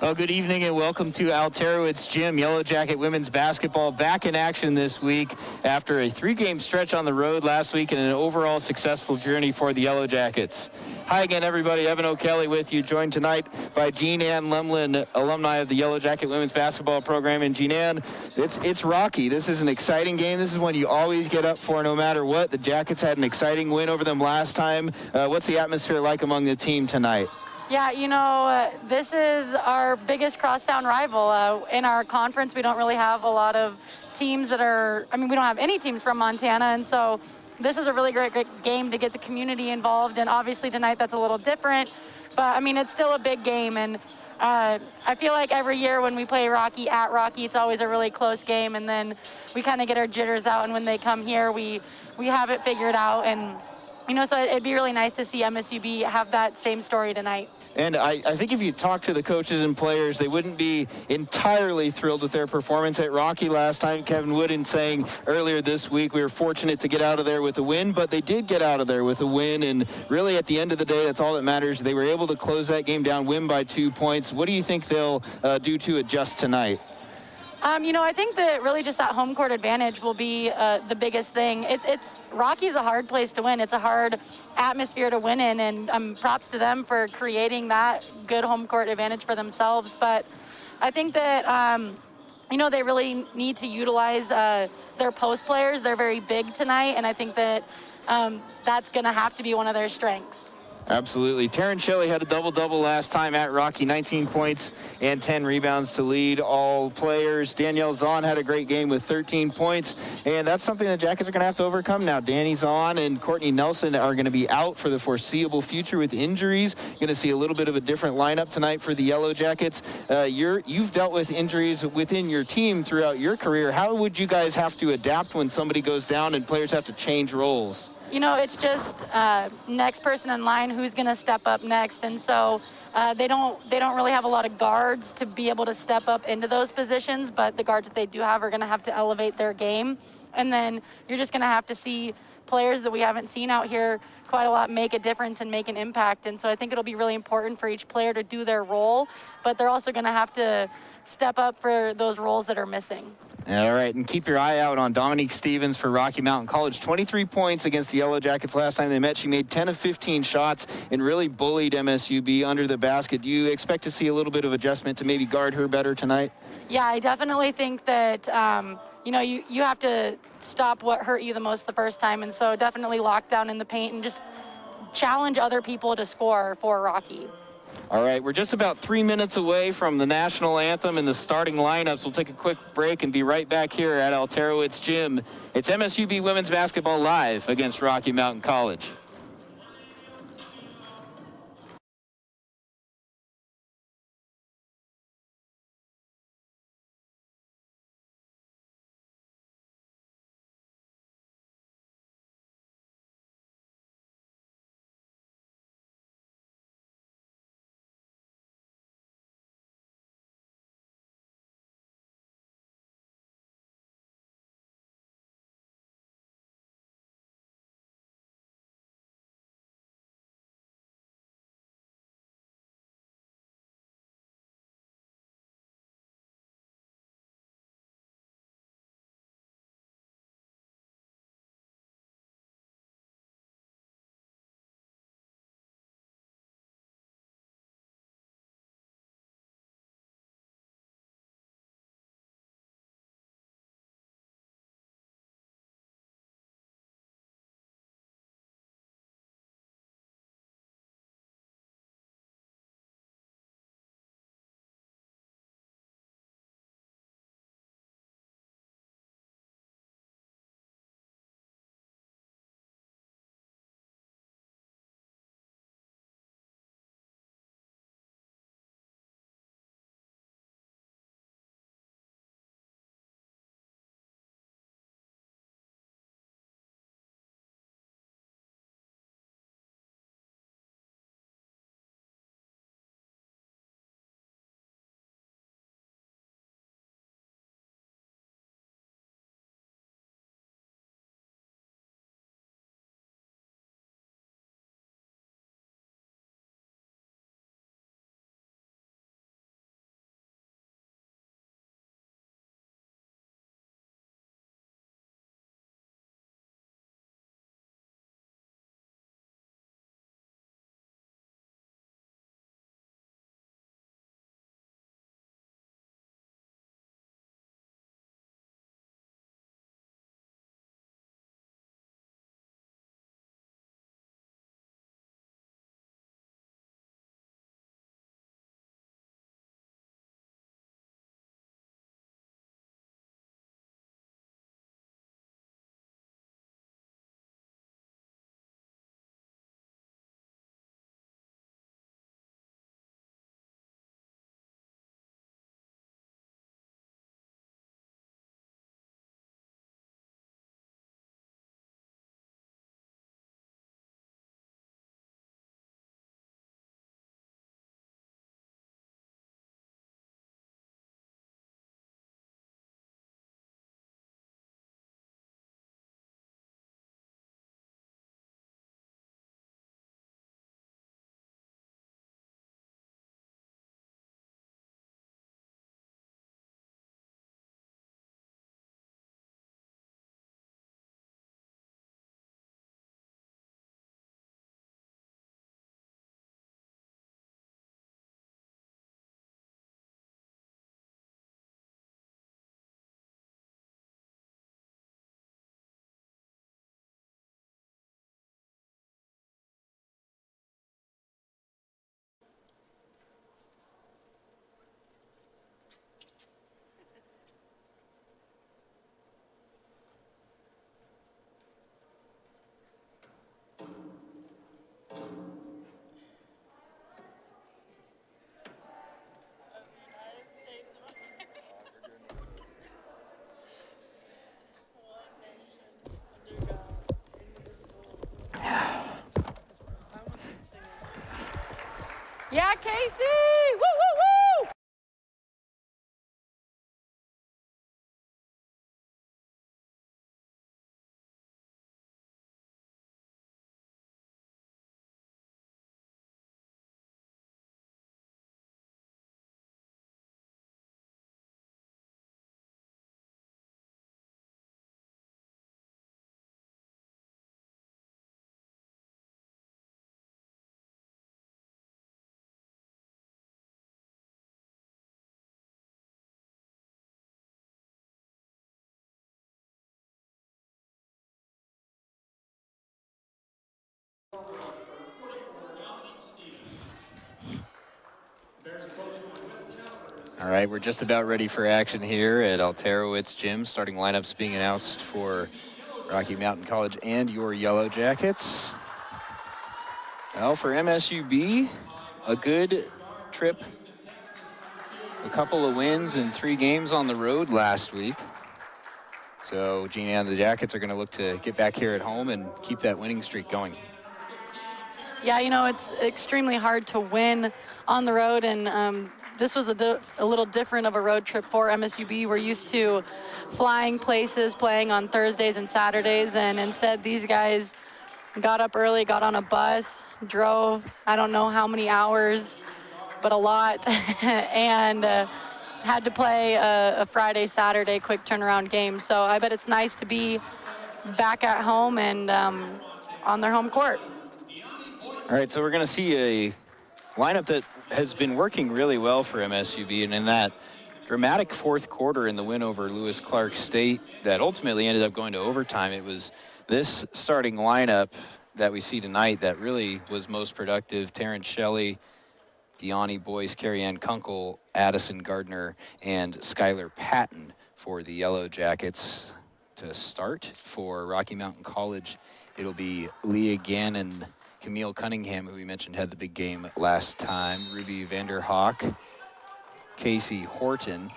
Well, good evening and welcome to Alterowitz Gym. Yellow Jacket women's basketball back in action this week after a 3-game stretch on the road last week and an overall successful journey for the Yellow Jackets. Hi again, everybody. Evan O'Kelly with you, joined tonight by Jean Ann Lemlin, alumni of the Yellow Jacket women's basketball program. And Jean Ann, it's Rocky. This is an exciting game. This is one you always get up for no matter what. The Jackets had an exciting win over them last time. What's the atmosphere like among the team tonight? Yeah, this is our biggest crosstown rival. In our conference, we don't really have a lot of teams we don't have any teams from Montana, and so this is a really great game to get the community involved, and obviously tonight that's a little different, but it's still a big game, and I feel like every year when we play Rocky at Rocky, it's always a really close game, and then we kind of get our jitters out, and when they come here, we have it figured out, and so it'd be really nice to see MSUB have that same story tonight. And I think if you talk to the coaches and players, they wouldn't be entirely thrilled with their performance at Rocky last time. Kevin Wooden saying earlier this week, we were fortunate to get out of there with a win, but they did get out of there with a win. And really at the end of the day, that's all that matters. They were able to close that game down, win by 2 points. What do you think they'll do to adjust tonight? I think that really just that home court advantage will be the biggest thing. Rocky's a hard place to win. It's a hard atmosphere to win in, and props to them for creating that good home court advantage for themselves. But I think that, they really need to utilize their post players. They're very big tonight, and I think that that's going to have to be one of their strengths. Absolutely. Taryn Shelley had a double-double last time at Rocky, 19 points and 10 rebounds to lead all players. Danielle Zahn had a great game with 13 points, and that's something the Jackets are going to have to overcome now. Danny Zahn and Courtney Nelson are going to be out for the foreseeable future with injuries. Going to see a little bit of a different lineup tonight for the Yellow Jackets. You've dealt with injuries within your team throughout your career. How would you guys have to adapt when somebody goes down and players have to change roles? It's just next person in line, who's going to step up next. And so they don't really have a lot of guards to be able to step up into those positions, but the guards that they do have are going to have to elevate their game. And then you're just going to have to see players that we haven't seen out here quite a lot make a difference and make an impact. And so I think it'll be really important for each player to do their role, but they're also going to have to step up for those roles that are missing. All right, and keep your eye out on Dominique Stevens for Rocky Mountain College. 23 points against the Yellow Jackets last time they met. She made 10 of 15 shots and really bullied MSUB under the basket. Do you expect to see a little bit of adjustment to maybe guard her better tonight? Yeah, I definitely think that, you have to stop what hurt you the most the first time. And so definitely lock down in the paint and just challenge other people to score for Rocky. All right, we're just about 3 minutes away from the national anthem and the starting lineups. We'll take a quick break and be right back here at Alterowitz Gym. It's MSUB women's basketball live against Rocky Mountain College. Yeah, Casey! Woo, woo, woo! All right, we're just about ready for action here at Alterowitz Gym. Starting lineups being announced for Rocky Mountain College and your Yellow Jackets. Well, for MSUB, a good trip. A couple of wins and 3 games on the road last week. So Jeannie and the Jackets are going to look to get back here at home and keep that winning streak going. Yeah, you know, it's extremely hard to win on the road, and this was a little different of a road trip for MSUB. We're used to flying places, playing on Thursdays and Saturdays, and instead these guys got up early, got on a bus, drove, I don't know how many hours, but a lot, and had to play a Friday, Saturday quick turnaround game. So I bet it's nice to be back at home and on their home court. All right, so we're going to see a lineup that has been working really well for MSUB, and in that dramatic fourth quarter in the win over Lewis Clark State that ultimately ended up going to overtime, it was this starting lineup that we see tonight that really was most productive. Terrence Shelley, Deani Boyce, Carrie Ann Kunkel, Addison Gardner, and Skylar Patton for the Yellow Jackets. To start for Rocky Mountain College, it'll be Leah Gannon, Camille Cunningham, who we mentioned had the big game last time, Ruby Vanderhoek, Casey Horton,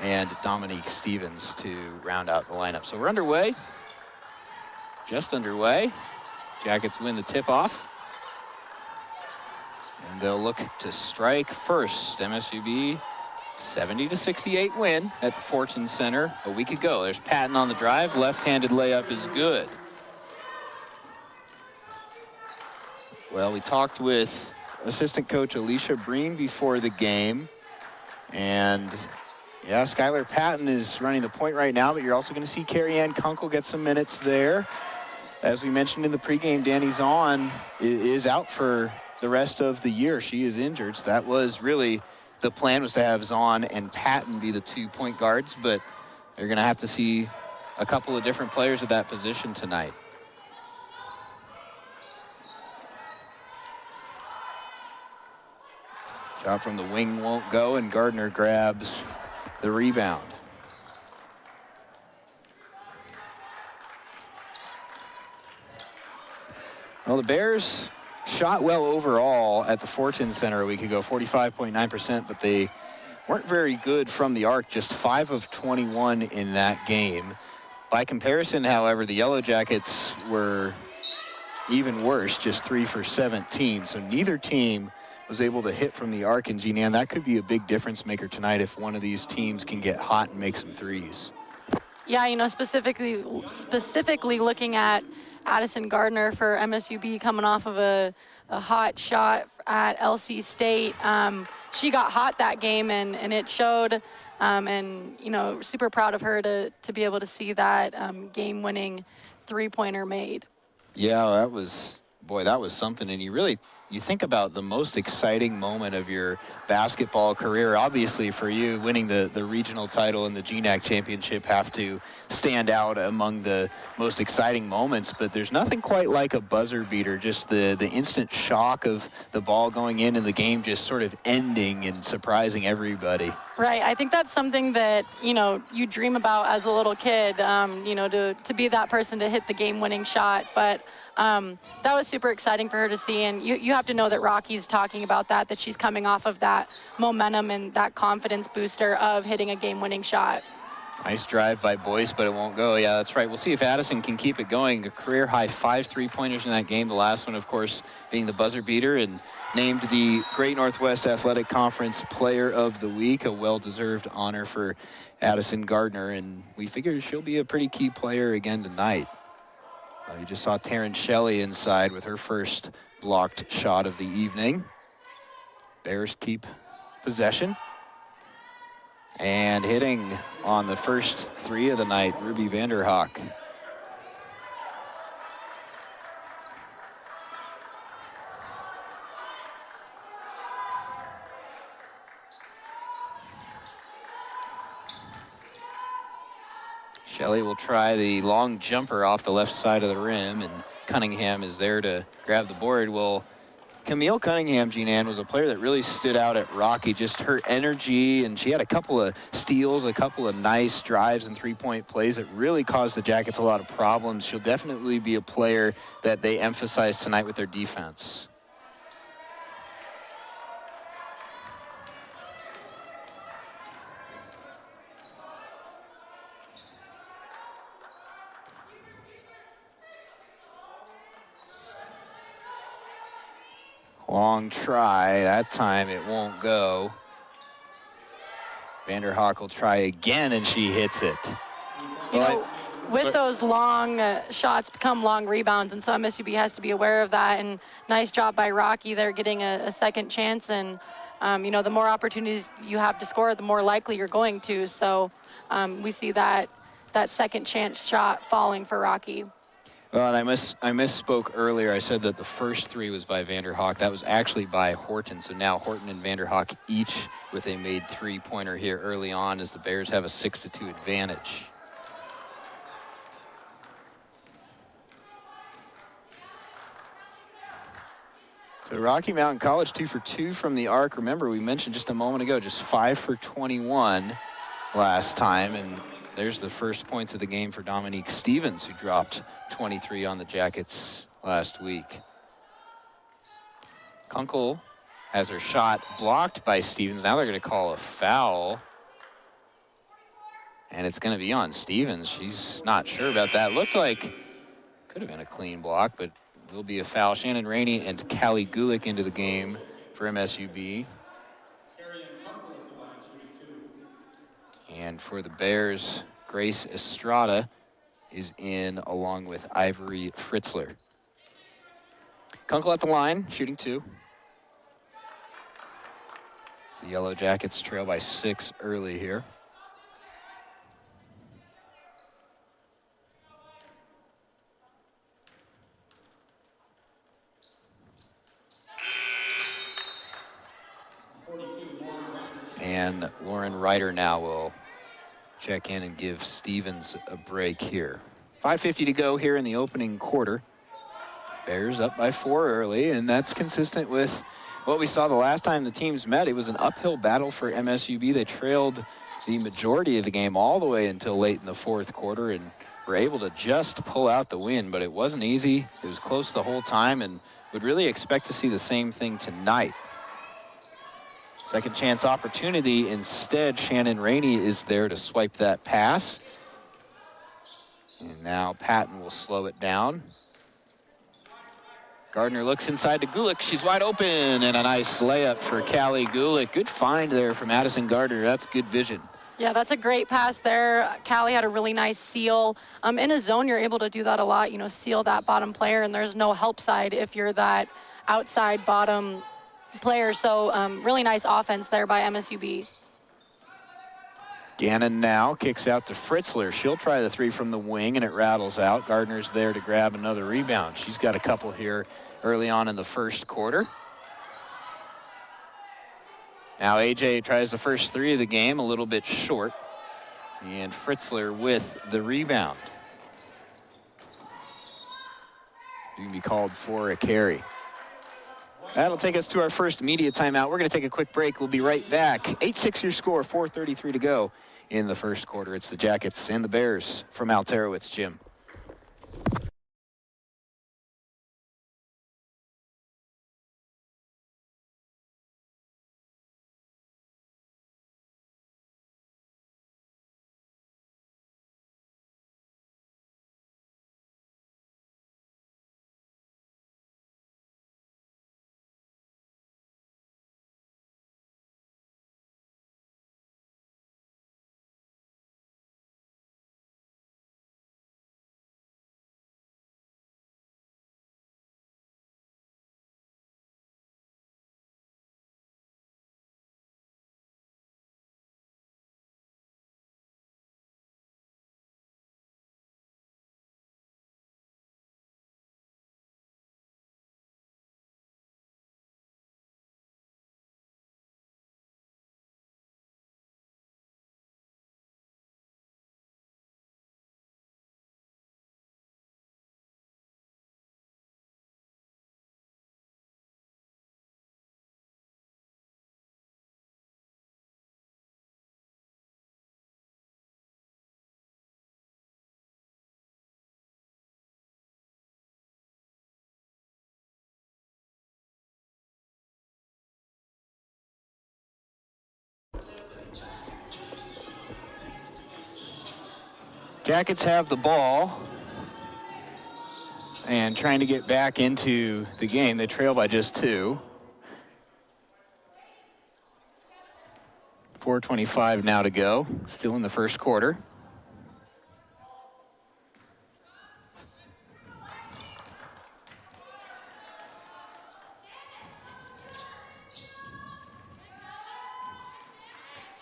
and Dominique Stevens to round out the lineup. So we're underway, just underway. Jackets win the tip-off. And they'll look to strike first. MSUB 70-68 win at the Fortune Center a week ago. There's Patton on the drive. Left-handed layup is good. Well, we talked with assistant coach Alicia Breen before the game. And yeah, Skylar Patton is running the point right now, but you're also going to see Carrie Ann Kunkel get some minutes there. As we mentioned in the pregame, Danny Zahn is out for the rest of the year. She is injured, so that was really the plan, was to have Zahn and Patton be the 2 point guards, but they're going to have to see a couple of different players at that position tonight. Shot from the wing won't go, and Gardner grabs the rebound. Well, the Bears shot well overall at the Fortune Center a week ago, 45.9%, but they weren't very good from the arc, just 5 of 21 in that game. By comparison, however, the Yellow Jackets were even worse, just 3 for 17. So neither team was able to hit from the arc, and Jeanne, that could be a big difference maker tonight if one of these teams can get hot and make some threes. Yeah, you know, specifically looking at Addison Gardner for MSUB coming off of a hot shot at LC State. She got hot that game, and it showed, and, you know, super proud of her to be able to see that game-winning three-pointer made. Yeah, that was something, and you think about the most exciting moment of your basketball career. Obviously for you, winning the regional title and the GNAC championship have to stand out among the most exciting moments, but there's nothing quite like a buzzer beater, just the instant shock of the ball going in and the game just sort of ending and surprising everybody. Right, I think that's something that, you know, you dream about as a little kid, you know, to be that person to hit the game-winning shot, but that was super exciting for her to see, and you have to know that Rocky's talking about that she's coming off of that momentum and that confidence booster of hitting a game-winning shot. Nice drive by Boyce, but it won't go. Yeah, that's right. We'll see if Addison can keep it going. A career-high 5 3-pointers in that game. The last one, of course, being the buzzer beater and named the Great Northwest Athletic Conference Player of the Week, a well-deserved honor for Addison Gardner, and we figure she'll be a pretty key player again tonight. You just saw Taryn Shelley inside with her first blocked shot of the evening. Bears keep possession. And hitting on the first 3 of the night, Ruby Vanderhoek. Shelley will try the long jumper off the left side of the rim, and Cunningham is there to grab the board. Well, Camille Cunningham, Jean-Ann, was a player that really stood out at Rocky. Just her energy, and she had a couple of steals, a couple of nice drives and 3-point plays that really caused the Jackets a lot of problems. She'll definitely be a player that they emphasize tonight with their defense. Long try, that time it won't go. Vanderhoek will try again, and she hits it. You know, with those long shots become long rebounds, and so MSUB has to be aware of that, and nice job by Rocky there getting a second chance, and you know, the more opportunities you have to score, the more likely you're going to, so we see that second chance shot falling for Rocky. Well, and I misspoke earlier. I said that the first 3 was by Vanderhoek. That was actually by Horton. So now Horton and Vanderhoek each with a made 3-pointer here early on as the Bears have a 6-2 advantage. So Rocky Mountain College 2 for 2 from the arc. Remember, we mentioned just a moment ago, just 5 for 21 last time, and there's the first points of the game for Dominique Stevens, who dropped 23 on the Jackets last week. Kunkel has her shot blocked by Stevens. Now they're going to call a foul. And it's going to be on Stevens. She's not sure about that. Looked like could have been a clean block, but will be a foul. Shannon Rainey and Callie Gulick into the game for MSUB. And for the Bears, Grace Estrada is in along with Ivory Fritzler. Kunkel at the line, shooting 2. The Yellow Jackets trail by 6 early here. And Lauren Ryder now will check in and give Stevens a break here. 5:50 to go here in the opening quarter. Bears up by 4 early, and that's consistent with what we saw the last time the teams met. It was an uphill battle for MSUB. They trailed the majority of the game all the way until late in the 4th quarter and were able to just pull out the win, but it wasn't easy. It was close the whole time, and would really expect to see the same thing tonight. Second chance opportunity. Instead, Shannon Rainey is there to swipe that pass. And now Patton will slow it down. Gardner looks inside to Gulick. She's wide open, and a nice layup for Callie Gulick. Good find there from Addison Gardner. That's good vision. Yeah, that's a great pass there. Callie had a really nice seal. In a zone, you're able to do that a lot, you know, seal that bottom player, and there's no help side if you're that outside bottom player. So really nice offense there by MSUB. Gannon now kicks out to Fritzler. She'll try the 3 from the wing, and it rattles out. Gardner's there to grab another rebound. She's got a couple here early on in the 1st quarter. Now AJ tries the first 3 of the game, a little bit short. And Fritzler with the rebound. You can be called for a carry. That'll take us to our first media timeout. We're going to take a quick break. We'll be right back. 8-6 your score, 4:33 to go in the 1st quarter. It's the Jackets and the Bears from Alterowitz, Jim. Jackets have the ball and trying to get back into the game. They trail by just 2. 4:25 now to go, still in the first quarter.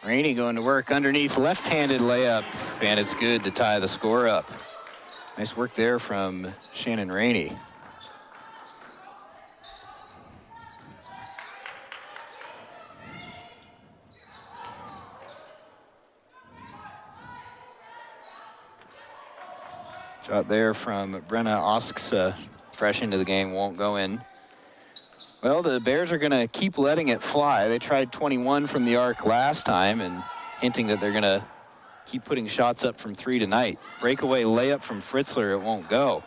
Rainey going to work underneath, left-handed layup, and it's good to tie the score up. Nice work there from Shannon Rainey. Shot there from Brenna Osksa, fresh into the game, won't go in. Well, the Bears are going to keep letting it fly. They tried 21 from the arc last time and hinting that they're going to keep putting shots up from 3 tonight. Breakaway layup from Fritzler, it won't go.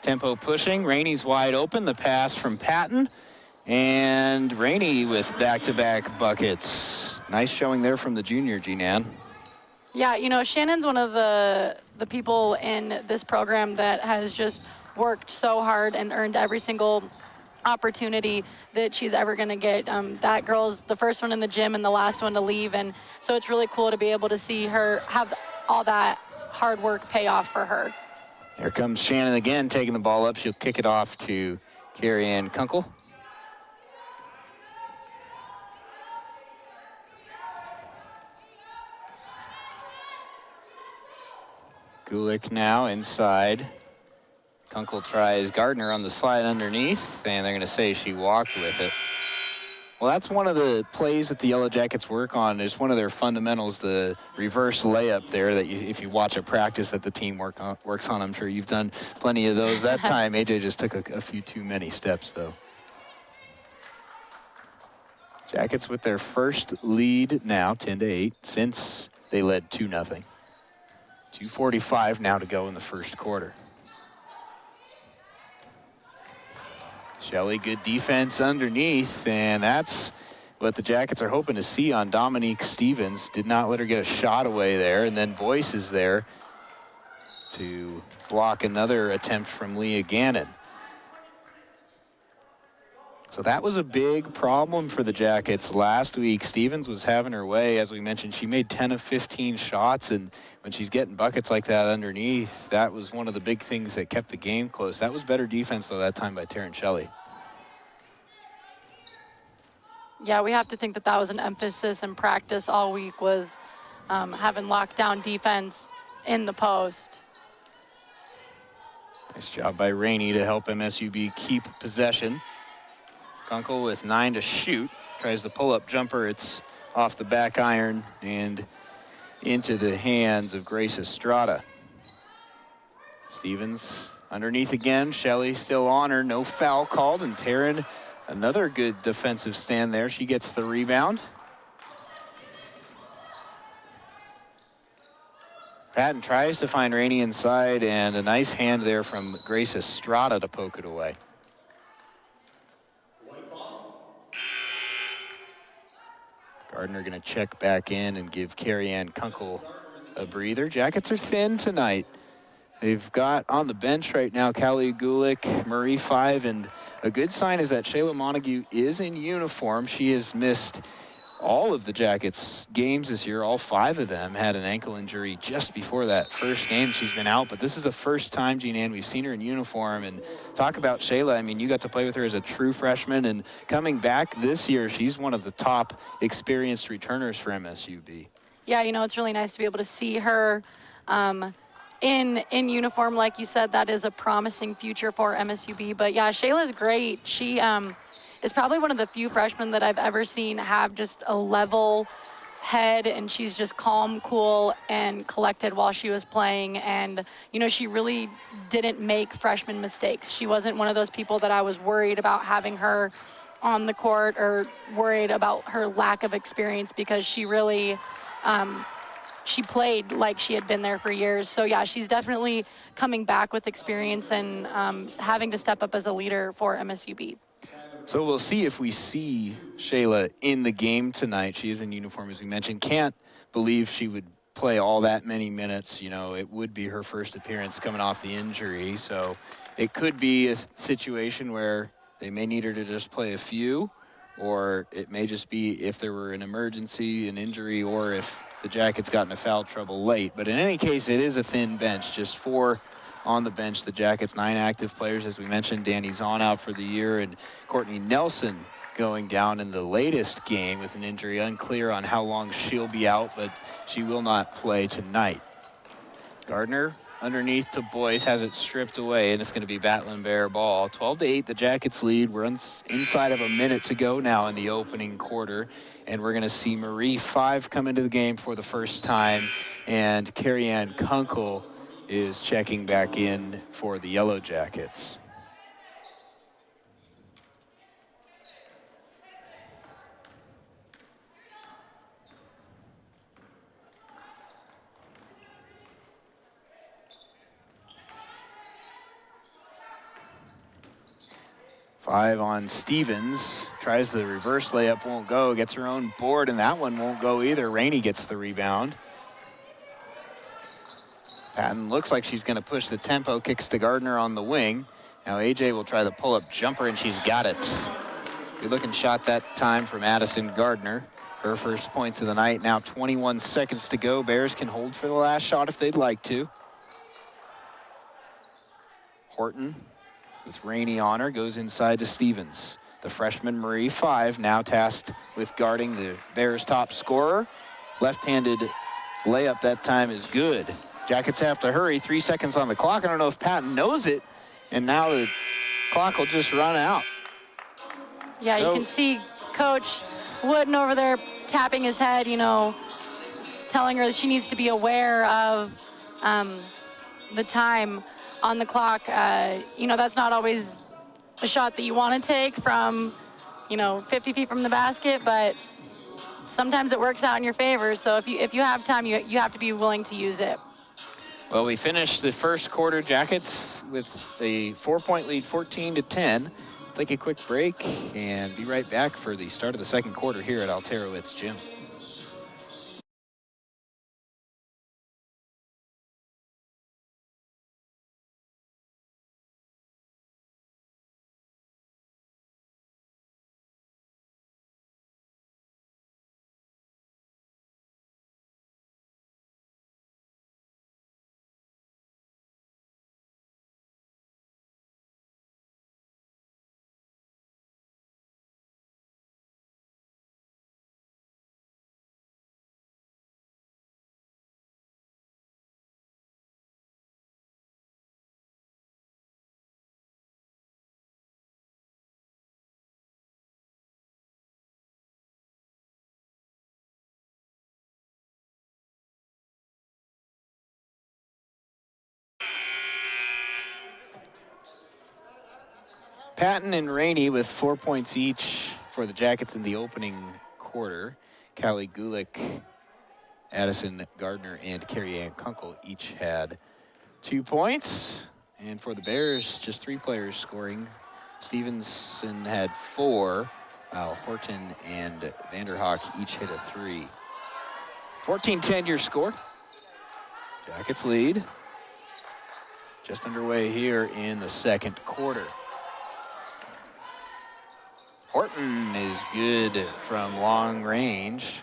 Tempo pushing, Rainey's wide open, the pass from Patton, and Rainey with back-to-back buckets. Nice showing there from the junior, G-Nan. Yeah, you know, Shannon's one of the people in this program that has just worked so hard and earned every single opportunity that she's ever going to get. That girl's the first one in the gym and the last one to leave, and so it's really cool to be able to see her have all that hard work pay off for her. Here comes Shannon again, taking the ball up. She'll kick it off to Carrie Ann Kunkel. Gulick now inside. Kunkel tries Gardner on the slide underneath, and they're going to say she walked with it. Well, that's one of the plays that the Yellow Jackets work on. It's one of their fundamentals, the reverse layup there that if you watch a practice that the team works on. I'm sure you've done plenty of those. That time, AJ just took a few too many steps, though. Jackets with their first lead now, 10-8, since they led 2-0. 2:45 now to go in the first quarter. Shelley, good defense underneath, and that's what the Jackets are hoping to see on Dominique Stevens. Did not let her get a shot away there, and then Boyce is there to block another attempt from Leah Gannon. So that was a big problem for the Jackets last week. Stevens was having her way. As we mentioned, she made 10 of 15 shots, and when she's getting buckets like that underneath, that was one of the big things that kept the game close. That was better defense, though, that time by Taryn Shelley. Yeah, we have to think that that was an emphasis in practice all week, was having lockdown defense in the post. Nice job by Rainey to help MSUB keep possession. Kunkel with 9 to shoot, tries the pull-up jumper. It's off the back iron and into the hands of Grace Estrada. Stevens underneath again. Shelley still on her. No foul called, and Taryn, another good defensive stand there. She gets the rebound. Patton tries to find Rainey inside, and a nice hand there from Grace Estrada to poke it away. Gardner going to check back in and give Carrie Ann Kunkel a breather. Jackets are thin tonight. They've got on the bench right now Callie Gulick, Marie Five, and a good sign is that Shayla Montague is in uniform. She has missed all of the Jackets' games this year. All 5 of them had an ankle injury just before that first game she's been out, but this is the first time, Jean-Ann, we've seen her in uniform. And talk about Shayla, I mean, you got to play with her as a true freshman, and coming back this year, she's one of the top experienced returners for MSUB. Yeah, you know, it's really nice to be able to see her in uniform. Like you said, that is a promising future for MSUB. But yeah, Shayla's great. She is probably one of the few freshmen that I've ever seen have just a level head, and she's just calm, cool, and collected while she was playing. And, you know, she really didn't make freshman mistakes. She wasn't one of those people that I was worried about having her on the court or worried about her lack of experience, because she really, she played like she had been there for years. So yeah, she's definitely coming back with experience and having to step up as a leader for MSUB. So we'll see if we see Shayla in the game tonight. She is in uniform, as we mentioned. Can't believe she would play all that many minutes. You know, it would be her first appearance coming off the injury, so it could be a situation where they may need her to just play a few, or it may just be if there were an emergency, an injury, or if the Jackets got into foul trouble late. But in any case, it is a thin bench, just 4 on the bench. The Jackets, 9 active players, as we mentioned. Danny Zahn out for the year, and Courtney Nelson going down in the latest game with an injury. Unclear on how long she'll be out, but she will not play tonight. Gardner underneath to Boyce, has it stripped away, and it's going to be Battling Bear ball. 12-8, the Jackets lead. We're inside of a minute to go now in the opening quarter, and we're going to see Marie 5 come into the game for the first time, and Carrie Ann Kunkel is checking back in for the Yellow Jackets. Five on Stevens, tries the reverse layup, won't go, gets her own board, and that one won't go either. Rainey gets the rebound. Patton looks like she's gonna push the tempo, kicks to Gardner on the wing. Now AJ will try the pull-up jumper, and she's got it. Good looking shot that time from Addison Gardner. Her first points of the night. Now 21 seconds to go. Bears can hold for the last shot if they'd like to. Horton with Rainey on her, goes inside to Stevens. The freshman Marie 5 now tasked with guarding the Bears' top scorer. Left-handed layup that time is good. Jackets have to hurry, 3 seconds on the clock. I don't know if Patton knows it, and now the clock will just run out. Yeah, you can see Coach Wooden over there tapping his head, you know, telling her that she needs to be aware of the time on the clock. You know, that's not always a shot that you want to take from, you know, 50 feet from the basket, but sometimes it works out in your favor. So if you have time, you have to be willing to use it. Well, we finished the first quarter, Jackets with a 4-point lead, 14-10. Take a quick break and be right back for the start of the second quarter here at Alterowitz Gym. Patton and Rainey with 4 points each for the Jackets in the opening quarter. Callie Gulick, Addison Gardner, and Carrie Ann Kunkel each had 2 points. And for the Bears, just 3 players scoring. Stevenson had 4, while Horton and Vanderhoek each hit a 3. 14-10 your score. Jackets lead. Just underway here in the second quarter. Horton is good from long range.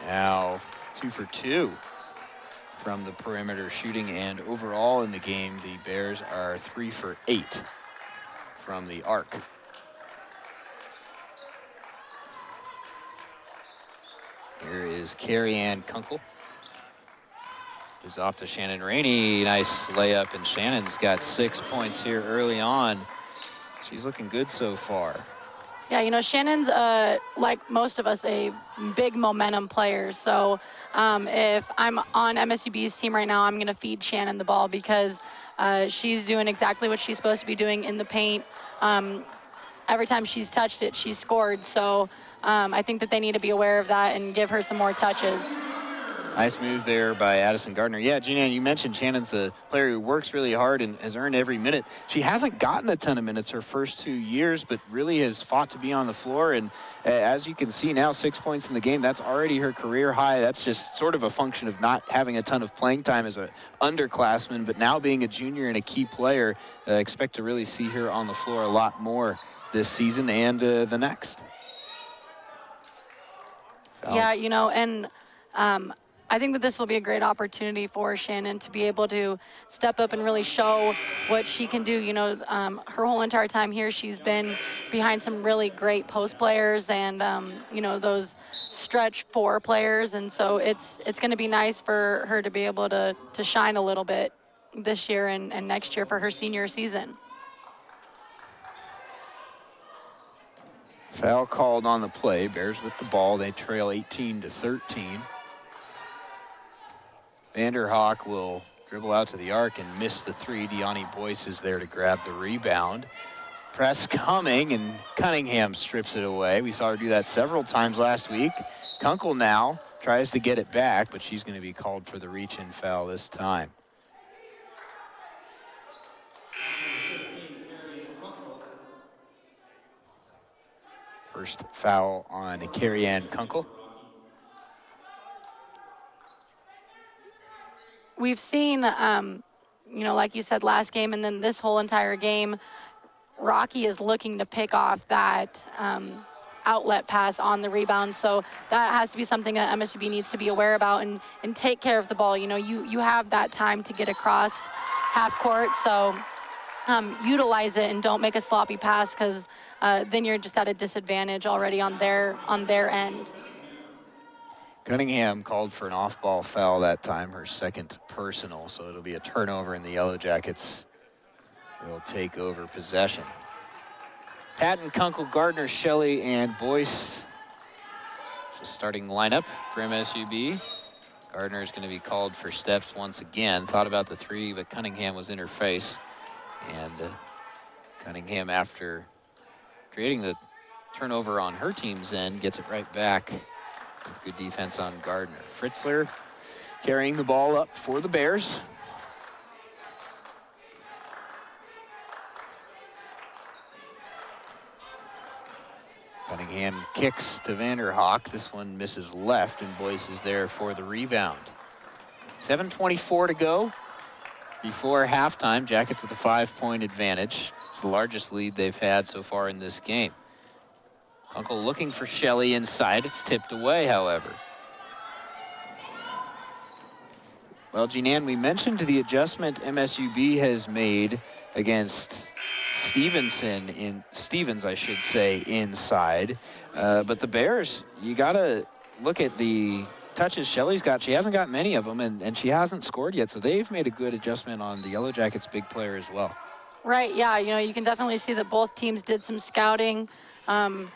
Now 2 for 2 from the perimeter shooting, and overall in the game, the Bears are 3 for 8 from the arc. Here is Carrie Ann Kunkel, who's off to Shannon Rainey. Nice layup, and Shannon's got 6 points here early on. She's looking good so far. Yeah, you know, Shannon's, like most of us, a big momentum player. So if I'm on MSUB's team right now, I'm going to feed Shannon the ball because she's doing exactly what she's supposed to be doing in the paint. Every time she's touched it, she's scored. So I think that they need to be aware of that and give her some more touches. Nice move there by Addison Gardner. Yeah, Jeananne, you mentioned Shannon's a player who works really hard and has earned every minute. She hasn't gotten a ton of minutes her first 2 years, but really has fought to be on the floor. And as you can see now, 6 points in the game, that's already her career high. That's just sort of a function of not having a ton of playing time as an underclassman, but now being a junior and a key player, expect to really see her on the floor a lot more this season and the next. Yeah, you know, and I think that this will be a great opportunity for Shannon to be able to step up and really show what she can do. You know, her whole entire time here, she's been behind some really great post players and, you know, those stretch 4 players. And so it's going to be nice for her to be able to shine a little bit this year and next year for her senior season. Foul called on the play. Bears with the ball. They trail 18-13. Vanderhoek will dribble out to the arc and miss the 3. Deani Boyce is there to grab the rebound. Press coming, and Cunningham strips it away. We saw her do that several times last week. Kunkel now tries to get it back, but she's going to be called for the reach-in foul this time. First foul on Carrie-Ann Kunkel. We've seen, you know, like you said, last game and then this whole entire game, Rocky is looking to pick off that outlet pass on the rebound. So that has to be something that MSUB needs to be aware about and take care of the ball. You know, you have that time to get across half court. So utilize it and don't make a sloppy pass because then you're just at a disadvantage already on their end. Cunningham called for an off-ball foul that time, her second personal, so it'll be a turnover and the Yellow Jackets will take over possession. Patton, Kunkel, Gardner, Shelley, and Boyce. It's a starting lineup for MSUB. Gardner is going to be called for steps once again. Thought about the 3, but Cunningham was in her face. And Cunningham, after creating the turnover on her team's end, gets it right back. Good defense on Gardner. Fritzler carrying the ball up for the Bears. Cunningham kicks to Vanderhoek. This one misses left, and Boyce is there for the rebound. 7:24 to go before halftime. Jackets with a 5-point advantage. It's the largest lead they've had so far in this game. Kunkel looking for Shelley inside. It's tipped away, however. Well, Jeananne, we mentioned the adjustment MSUB has made against Stevens, I should say, inside. But the Bears, you got to look at the touches Shelley's got. She hasn't got many of them, and she hasn't scored yet. So they've made a good adjustment on the Yellow Jackets' big player as well. Right, yeah, you know, you can definitely see that both teams did some scouting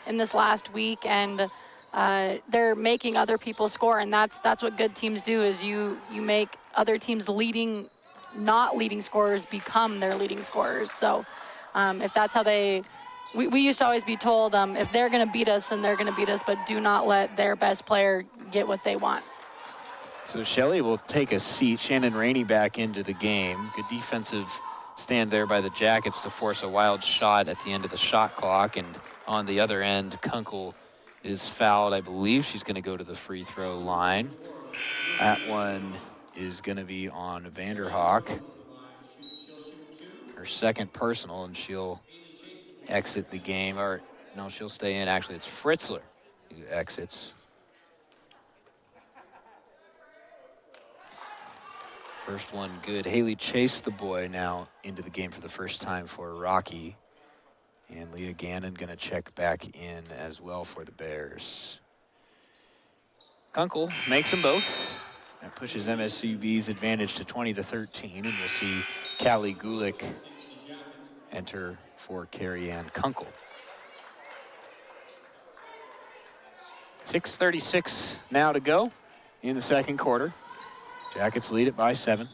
in this last week, and they're making other people score, and that's what good teams do, is you make other teams not leading scorers become their leading scorers. So if that's how we used to always be told, if they're going to beat us, then they're going to beat us, but do not let their best player get what they want. So Shelley will take a seat. Shannon Rainey back into the game. Good defensive stand there by the Jackets to force a wild shot at the end of the shot clock, and on the other end, Kunkel is fouled. I believe she's going to go to the free throw line. That one is going to be on Vanderhoek. Her second personal, and she'll exit the game. Or, no, she'll stay in. Actually, it's Fritzler who exits. First one good. Haley Chase, the boy, now into the game for the first time for Rocky. And Leah Gannon going to check back in as well for the Bears. Kunkel makes them both. That pushes MSUB's advantage to 20-13. And we'll see Callie Gulick enter for Carrie-Ann Kunkel. 6:36 now to go in the second quarter. Jackets lead it by 7.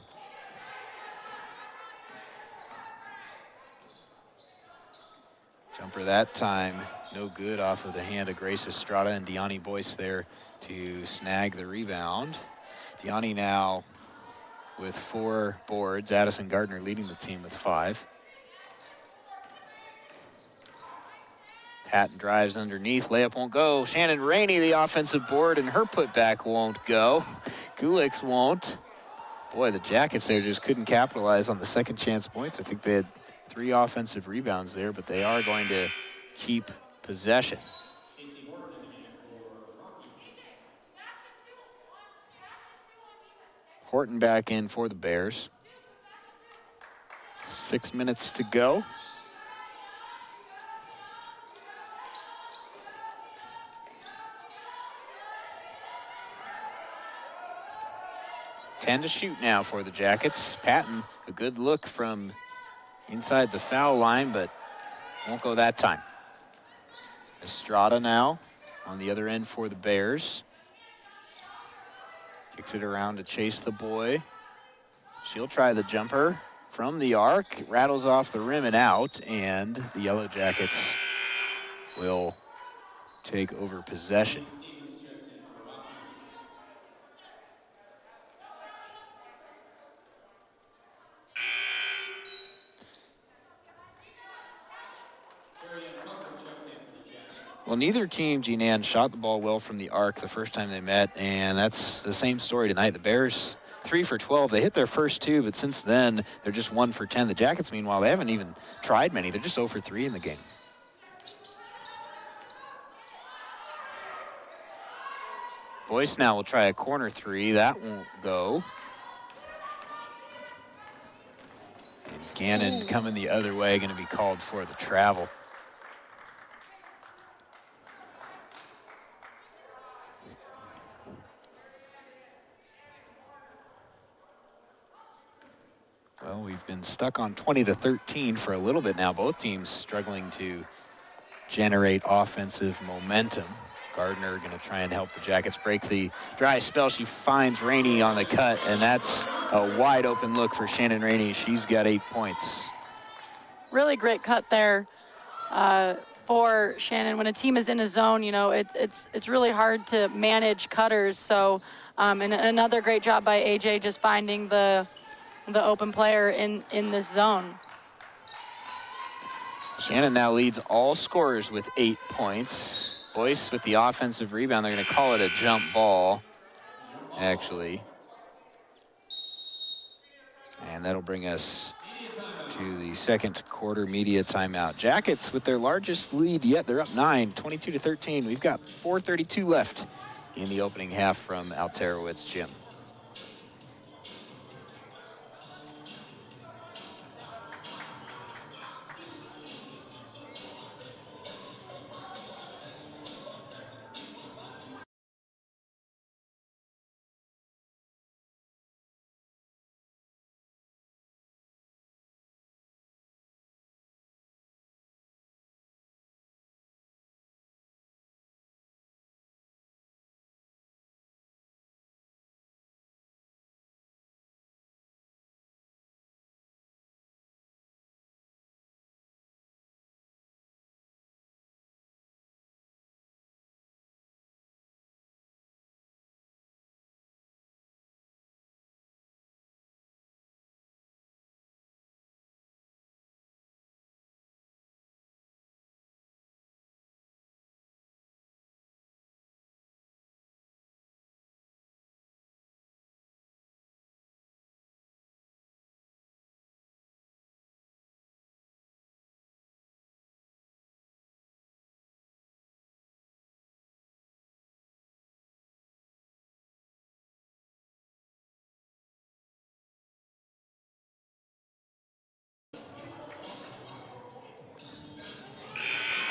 Jumper that time, no good off of the hand of Grace Estrada, and Deani Boyce there to snag the rebound. Gianni now with 4 boards. Addison Gardner leading the team with 5. Patton drives underneath, layup won't go. Shannon Rainey, the offensive board, and her putback won't go. Gulix won't. Boy, the Jackets there just couldn't capitalize on the second chance points. I think they had 3 offensive rebounds there, but they are going to keep possession. Horton back in for the Bears. 6 minutes to go. To shoot now for the Jackets. Patton, a good look from inside the foul line, but won't go that time. Estrada now on the other end for the Bears. Kicks it around to Chase the boy. She'll try the jumper from the arc, rattles off the rim and out, and the Yellow Jackets will take over possession. Well, neither team, Jean-Ann, shot the ball well from the arc the first time they met, and that's the same story tonight. The Bears, 3 for 12. They hit their first 2, but since then, they're just 1 for 10. The Jackets, meanwhile, they haven't even tried many. They're just 0 for 3 in the game. Boyce now will try a corner 3. That won't go. And Gannon coming the other way, going to be called for the travel. Well, we've been stuck on 20-13 for a little bit now. Both teams struggling to generate offensive momentum. Gardner going to try and help the Jackets break the dry spell. She finds Rainey on the cut, and that's a wide open look for Shannon Rainey. She's got 8 points. Really great cut there for Shannon. When a team is in a zone, you know, it's really hard to manage cutters. So, and another great job by AJ just finding the open player in this zone. Shannon now leads all scorers with 8 points. Boyce with the offensive rebound. They're going to call it a jump ball, actually. And that'll bring us to the second quarter media timeout. Jackets with their largest lead yet. They're up 9, 22-13. We've got 4:32 left in the opening half from Alterowitz Gym.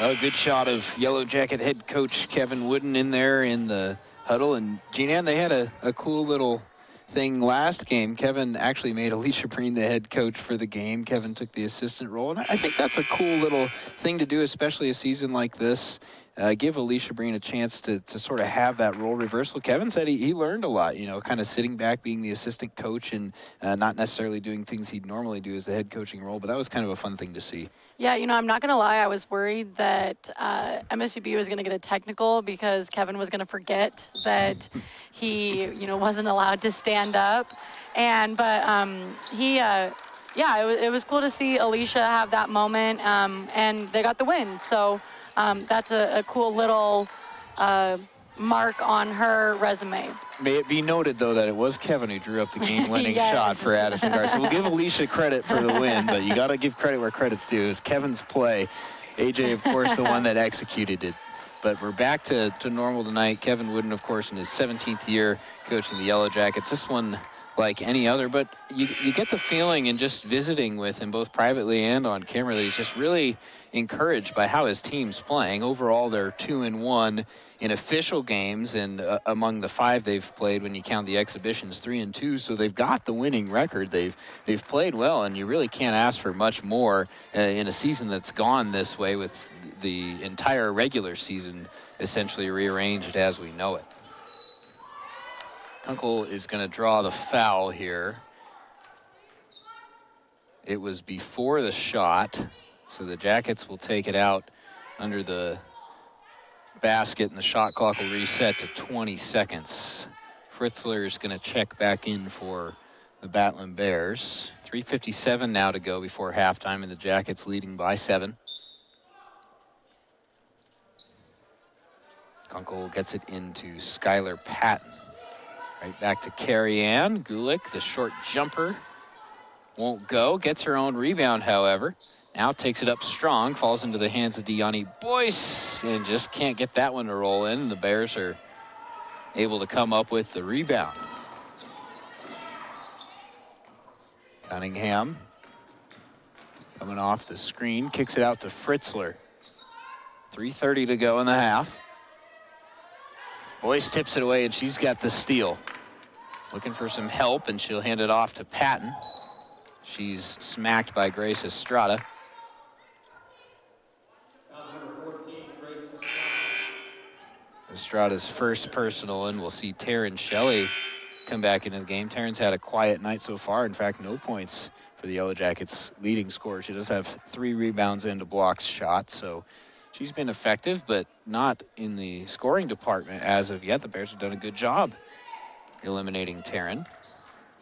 A good shot of Yellow Jacket head coach Kevin Wooden in there in the huddle. And Jean-Ann, they had a cool little thing last game. Kevin actually made Alicia Breen the head coach for the game. Kevin took the assistant role. And I think that's a cool little thing to do, especially a season like this. give Alicia Breen a chance to sort of have that role reversal. Kevin said he learned a lot, kind of sitting back, being the assistant coach, and not necessarily doing things he'd normally do as the head coaching role, but that was kind of a fun thing to see. Yeah, I'm not going to lie. I was worried that MSUB was going to get a technical because Kevin was going to forget that he, wasn't allowed to stand up. It was cool to see Alicia have that moment, and they got the win. So that's a cool little mark on her resume. May it be noted, though, that it was Kevin who drew up the game-winning shot for Addison Guard. So we'll give Alicia credit for the win, but you got to give credit where credit's due. It was Kevin's play. AJ, of course, the one that executed it. But we're back to normal tonight. Kevin Wooden, of course, in his 17th year coaching the Yellow Jackets. This one, like any other, but you get the feeling in just visiting with him, both privately and on camera, that he's just really encouraged by how his team's playing. Overall, they're 2-1 in official games, and among the 5 they've played, when you count the exhibitions, 3-2. So they've got the winning record. They've played well, and you really can't ask for much more in a season that's gone this way, with the entire regular season essentially rearranged as we know it. Kunkel is going to draw the foul here. It was before the shot, so the Jackets will take it out under the basket, and the shot clock will reset to 20 seconds. Fritzler is going to check back in for the Battling Bears. 3:57 now to go before halftime, and the Jackets leading by 7. Kunkel gets it into Skylar Patton. Right back to Carrie Ann. Gulick, the short jumper, won't go. Gets her own rebound, however. Now takes it up strong, falls into the hands of Deani Boyce, and just can't get that one to roll in. The Bears are able to come up with the rebound. Cunningham coming off the screen, kicks it out to Fritzler. 3:30 to go in the half. Boyce tips it away, and she's got the steal. Looking for some help, and she'll hand it off to Patton. She's smacked by Grace Estrada. Estrada's first personal, and we'll see Taryn Shelley come back into the game. Taryn's had a quiet night so far. In fact, no points for the Yellow Jackets' leading scorer. She does have 3 rebounds and a blocked shot, so she's been effective, but not in the scoring department as of yet. The Bears have done a good job eliminating Taryn.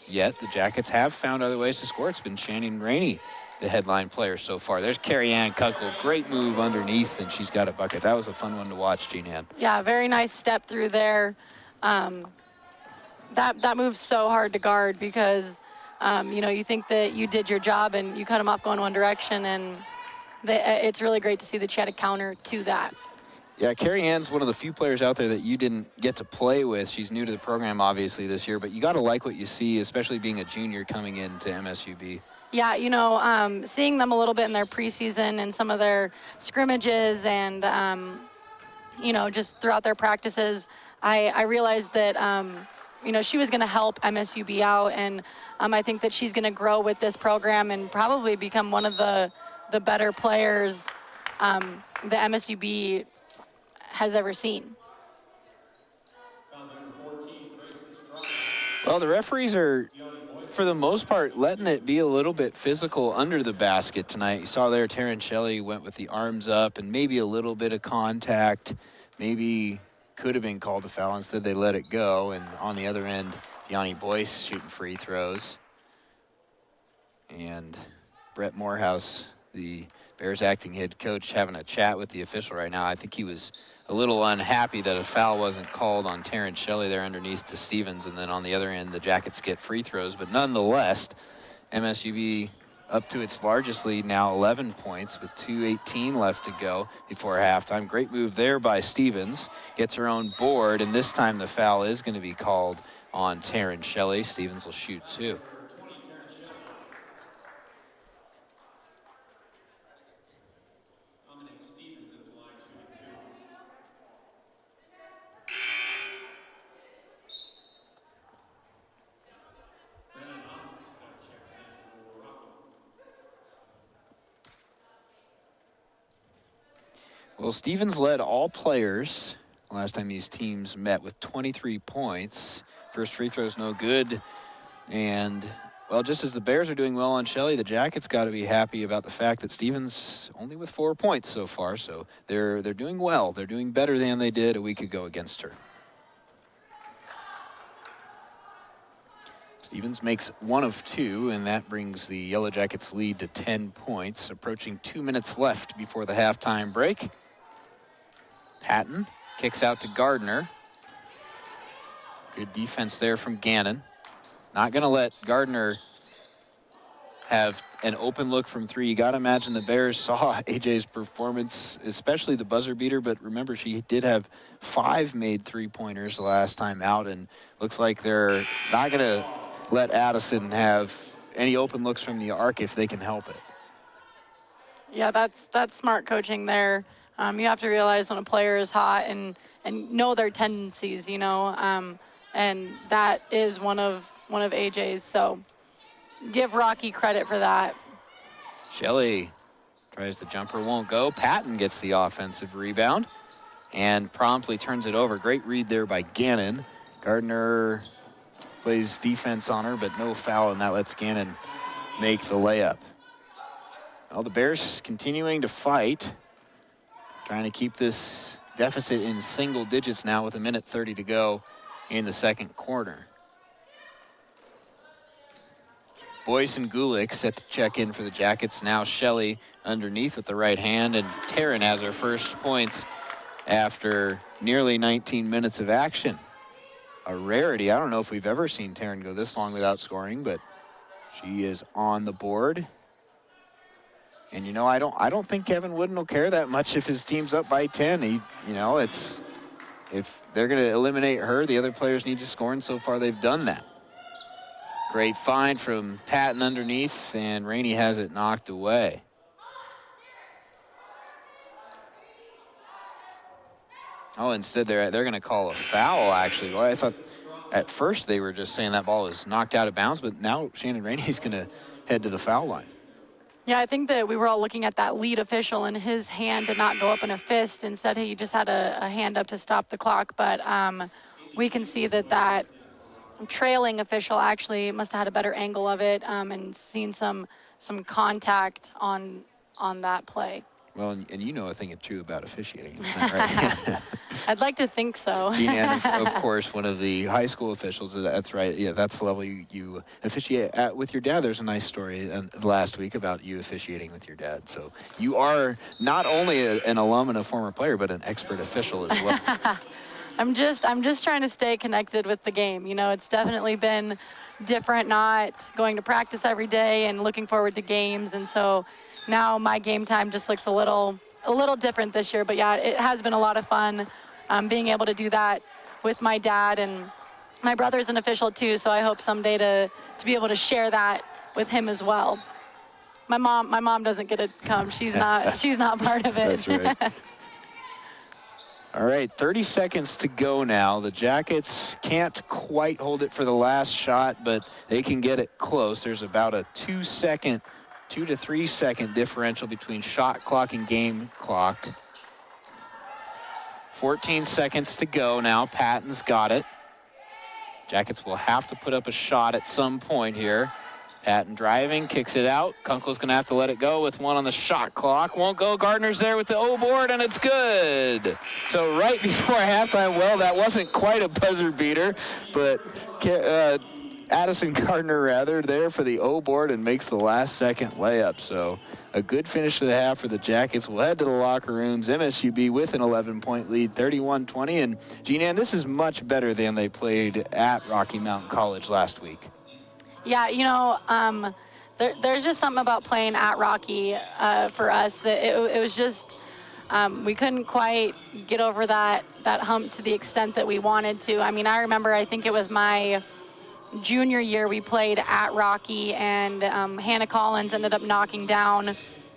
Yet the Jackets have found other ways to score. It's been Shannon Rainey, the headline player so far. There's Carrie Ann Kunkel. Great move underneath, and she's got a bucket. That was a fun one to watch, Jean Ann. Yeah, very nice step through there. That move's so hard to guard because, you think that you did your job and you cut them off going one direction, and it's really great to see that she had a counter to that. Yeah, Carrie Ann's one of the few players out there that you didn't get to play with. She's new to the program, obviously, this year, but you got to like what you see, especially being a junior coming into MSUB. Yeah, seeing them a little bit in their preseason and some of their scrimmages and, just throughout their practices, I realized that, she was going to help MSUB out, and I think that she's going to grow with this program and probably become one of the better players the MSUB has ever seen. Well, the referees are, for the most part, letting it be a little bit physical under the basket tonight. You saw there Taryn Shelley went with the arms up and maybe a little bit of contact. Maybe could have been called a foul. Instead, they let it go. And on the other end, Deani Boyce shooting free throws. And Brett Morehouse, the Bears acting head coach, having a chat with the official right now. I think he was a little unhappy that a foul wasn't called on Taryn Shelley there underneath to Stevens, and then on the other end, the Jackets get free throws. But nonetheless, MSUB up to its largest lead now, 11 points with 2:18 left to go before halftime. Great move there by Stevens. Gets her own board, and this time the foul is going to be called on Taryn Shelley. Stevens will shoot 2. Well, Stevens led all players last time these teams met with 23 points. First free throw's no good. And, well, just as the Bears are doing well on Shelley, the Jackets got to be happy about the fact that Stevens only with 4 points so far. So they're doing well. They're doing better than they did a week ago against her. Stevens makes 1 of 2, and that brings the Yellow Jackets lead to 10 points. Approaching 2 minutes left before the halftime break. Patton kicks out to Gardner. Good defense there from Gannon. Not going to let Gardner have an open look from 3. You got to imagine the Bears saw AJ's performance, especially the buzzer beater, but remember she did have 5 made 3-pointers the last time out, and looks like they're not going to let Addison have any open looks from the arc if they can help it. Yeah, that's smart coaching there. You have to realize when a player is hot and know their tendencies, you know, and that is one of AJ's. So give Rocky credit for that. Shelley tries the jumper, won't go. Patton gets the offensive rebound and promptly turns it over. Great read there by Gannon. Gardner plays defense on her, but no foul, and that lets Gannon make the layup. Well, the Bears continuing to fight, trying to keep this deficit in single digits now with 1:30 to go in the second quarter. Boyce and Gulick set to check in for the Jackets. Now Shelley underneath with the right hand, and Taryn has her first points after nearly 19 minutes of action. A rarity. I don't know if we've ever seen Taryn go this long without scoring, but she is on the board. And you know, I don't think Kevin Wooden will care that much if his team's up by 10. He, you know, it's if they're going to eliminate her, the other players need to score, and so far they've done that. Great find from Patton underneath, and Rainey has it knocked away. Oh, instead they're going to call a foul, actually. Well, I thought at first they were just saying that ball was knocked out of bounds, but now Shannon Rainey's going to head to the foul line. Yeah, I think that we were all looking at that lead official, and his hand did not go up in a fist. Instead, he just had a hand up to stop the clock. But we can see that trailing official actually must have had a better angle of it and seen some contact on that play. Well, and you know a thing or two about officiating, isn't that right? I'd like to think so. Jean Ann, of course, one of the high school officials. That's right. Yeah, that's the level you officiate at with your dad. There's a nice story last week about you officiating with your dad. So you are not only an alum and a former player, but an expert official as well. I'm just trying to stay connected with the game. You know, it's definitely been different, not going to practice every day and looking forward to games, and so now my game time just looks a little different this year. But yeah, it has been a lot of fun being able to do that with my dad, and my brother's an official too, so I hope someday to be able to share that with him as well. My mom doesn't get to come. She's not part of it. That's right. All right, 30 seconds to go now. The Jackets can't quite hold it for the last shot, but they can get it close. There's about a 2 to 3 second differential between shot clock and game clock. 14 seconds to go now. Patton's got it. Jackets will have to put up a shot at some point here. Patton driving, kicks it out. Kunkel's going to have to let it go with 1 on the shot clock. Won't go. Gardner's there with the O board, and it's good. So right before halftime, well, that wasn't quite a buzzer beater, but Addison Gardner, rather, there for the O board and makes the last second layup. So a good finish to the half for the Jackets. We'll head to the locker rooms. MSUB with an 11-point lead, 31-20. And, Jean Ann, this is much better than they played at Rocky Mountain College last week. Yeah, you know, there's just something about playing at Rocky for us that it was just we couldn't quite get over that hump to the extent that we wanted to. I mean, I remember, I think it was my junior year we played at Rocky, and Hannah Collins ended up knocking down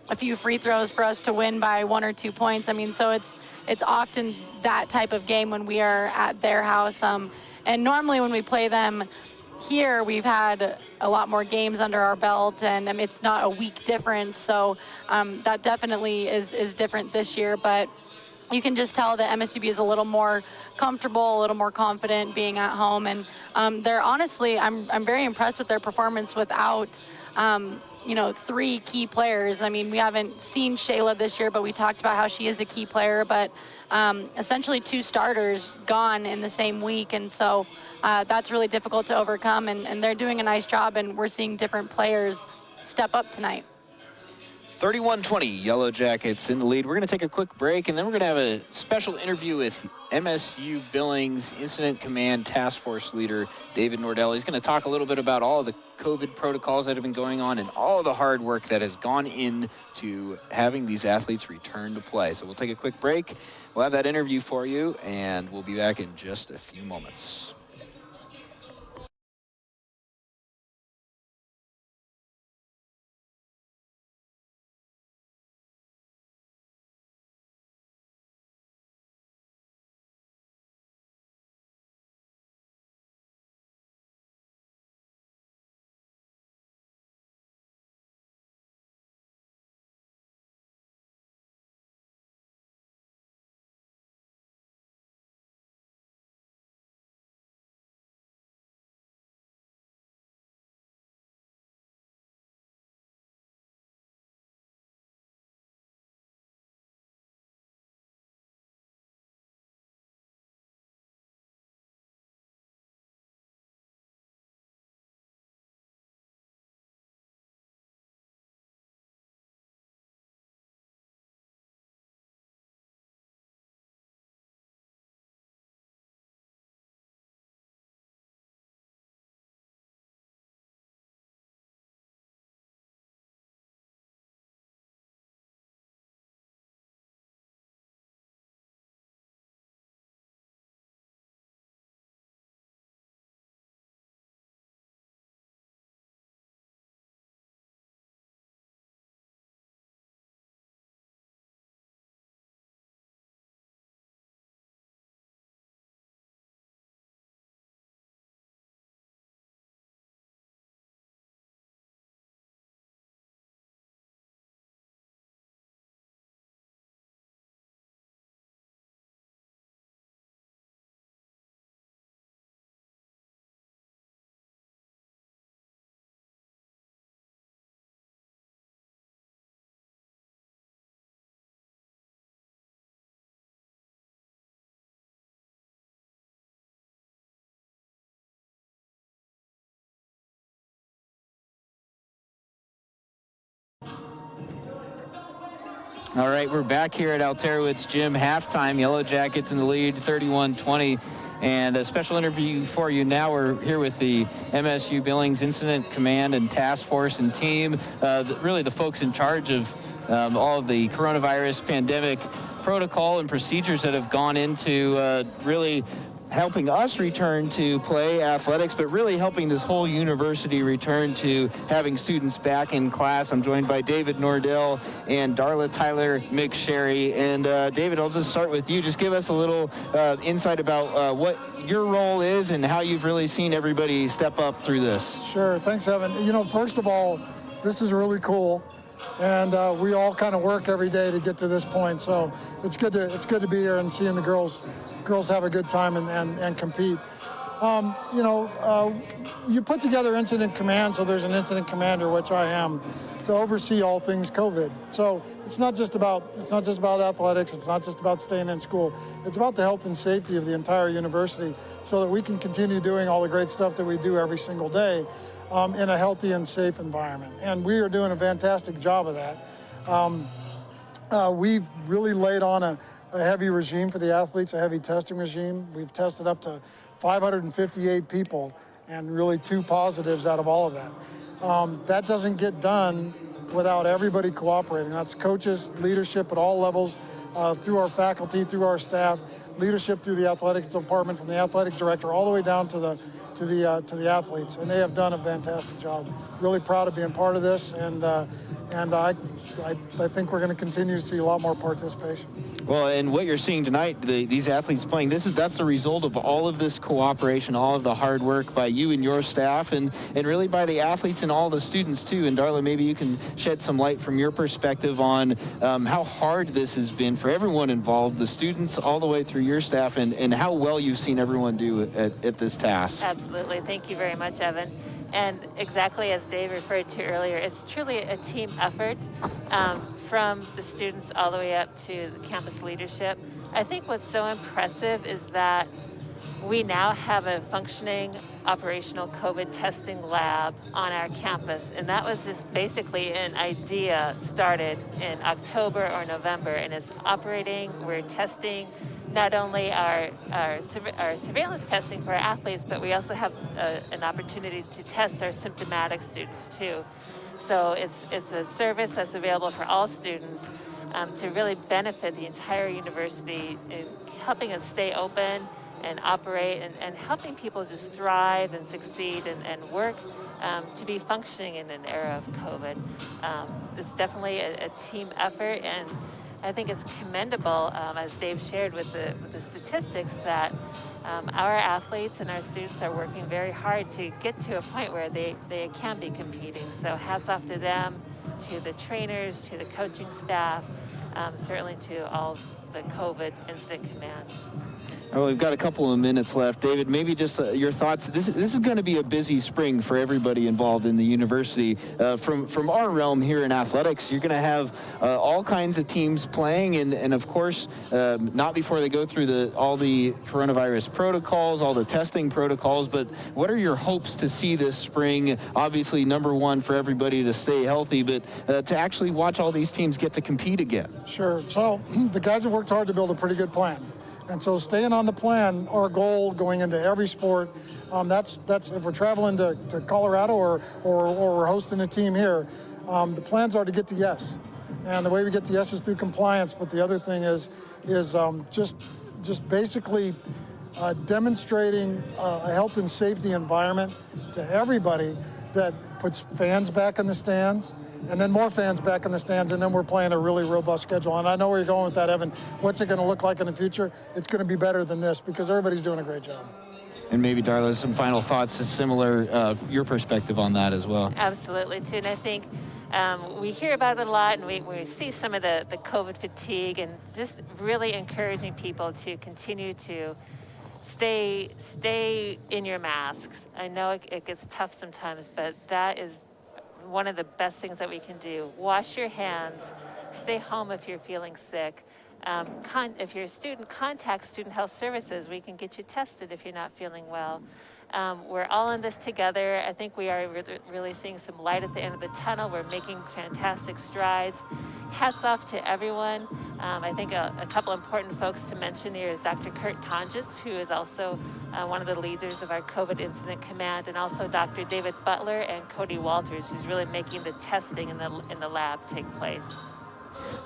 a few free throws for us to win by 1 or 2 points. I mean, so it's often that type of game when we are at their house. And normally when we play them here, we've had a lot more games under our belt, and it's not a week difference. So that definitely is different this year. But you can just tell that MSUB is a little more comfortable, a little more confident being at home. And they're honestly, I'm very impressed with their performance without, you know, 3 key players. I mean, we haven't seen Shayla this year, but we talked about how she is a key player, but essentially 2 starters gone in the same week. And so that's really difficult to overcome, and they're doing a nice job, and we're seeing different players step up tonight. 31-20, Yellow Jackets in the lead. We're going to take a quick break, and then we're going to have a special interview with MSU Billings Incident Command Task Force leader, David Nordell. He's going to talk a little bit about all of the COVID protocols that have been going on and all of the hard work that has gone into having these athletes return to play. So we'll take a quick break. We'll have that interview for you, and we'll be back in just a few moments. All right, we're back here at Alterowitz Gym, halftime. Yellow Jackets in the lead, 31-20. And a special interview for you now. We're here with the MSU Billings Incident Command and Task Force and team, really the folks in charge of all of the coronavirus pandemic protocol and procedures that have gone into really helping us return to play athletics, but really helping this whole university return to having students back in class. I'm joined by David Nordell and Darla Tyler McSherry. And David, I'll just start with you. Just give us a little insight about what your role is and how you've really seen everybody step up through this. Sure, thanks, Evan. You know, first of all, this is really cool. And we all kind of work every day to get to this point. So it's good to be here and seeing the girls have a good time and compete. You know, you put together incident command, so there's an incident commander, which I am, to oversee all things COVID. So it's not just about athletics. It's not just about staying in school. It's about the health and safety of the entire university, so that we can continue doing all the great stuff that we do every single day in a healthy and safe environment. And we are doing a fantastic job of that. We've really laid on a heavy regime for the athletes, a heavy testing regime. We've tested up to 558 people and really 2 positives out of all of that. That doesn't get done without everybody cooperating. That's coaches, leadership at all levels, through our faculty, through our staff, leadership through the athletics department, from the athletic director all the way down to the athletes, and they have done a fantastic job. Really proud of being part of this, and And I think we're going to continue to see a lot more participation. Well, and what you're seeing tonight, these athletes playing, that's the result of all of this cooperation, all of the hard work by you and your staff, and really by the athletes and all the students too. And Darla, maybe you can shed some light from your perspective on how hard this has been for everyone involved, the students all the way through your staff, and how well you've seen everyone do at this task. Absolutely. Thank you very much, Evan. And exactly as Dave referred to earlier, it's truly a team effort from the students all the way up to the campus leadership. I think what's so impressive is that we now have a functioning operational COVID testing lab on our campus. And that was just basically an idea started in October or November, and it's operating. We're testing not only our surveillance testing for our athletes, but we also have an opportunity to test our symptomatic students too. So it's a service that's available for all students to really benefit the entire university in helping us stay open and operate and helping people just thrive and succeed and work to be functioning in an era of COVID. It's definitely a team effort, and I think it's commendable, as Dave shared with the statistics, that our athletes and our students are working very hard to get to a point where they can be competing. So hats off to them, to the trainers, to the coaching staff, certainly to all the COVID incident command. Well, we've got a couple of minutes left. David, maybe just your thoughts. This is going to be a busy spring for everybody involved in the university. From our realm here in athletics, you're going to have all kinds of teams playing, and of course, not before they go through all the coronavirus protocols, all the testing protocols, but what are your hopes to see this spring? Obviously, number one, for everybody to stay healthy, but to actually watch all these teams get to compete again. Sure. So the guys have worked hard to build a pretty good plan. And so staying on the plan, our goal going into every sport, that's if we're traveling to Colorado or we're hosting a team here, the plans are to get to yes. And the way we get to yes is through compliance. But the other thing is just basically demonstrating a health and safety environment to everybody that puts fans back in the stands, and then more fans back in the stands, and then we're playing a really robust schedule. And I know where you're going with that, Evan. What's it going to look like in the future? It's going to be better than this because everybody's doing a great job. And maybe, Darla, some final thoughts, just similar, your perspective on that as well. Absolutely, too. And I think we hear about it a lot, and we see some of the COVID fatigue, and just really encouraging people to continue to stay in your masks. I know it gets tough sometimes, but that is one of the best things that we can do. Wash your hands, stay home if you're feeling sick. If you're a student, contact Student Health Services. We can get you tested if you're not feeling well. We're all in this together. I think we are really seeing some light at the end of the tunnel. We're making fantastic strides. Hats off to everyone. I think a couple important folks to mention here is Dr. Kurt Tonjitz, who is also one of the leaders of our COVID Incident Command, and also Dr. David Butler and Cody Walters, who's really making the testing in the lab take place.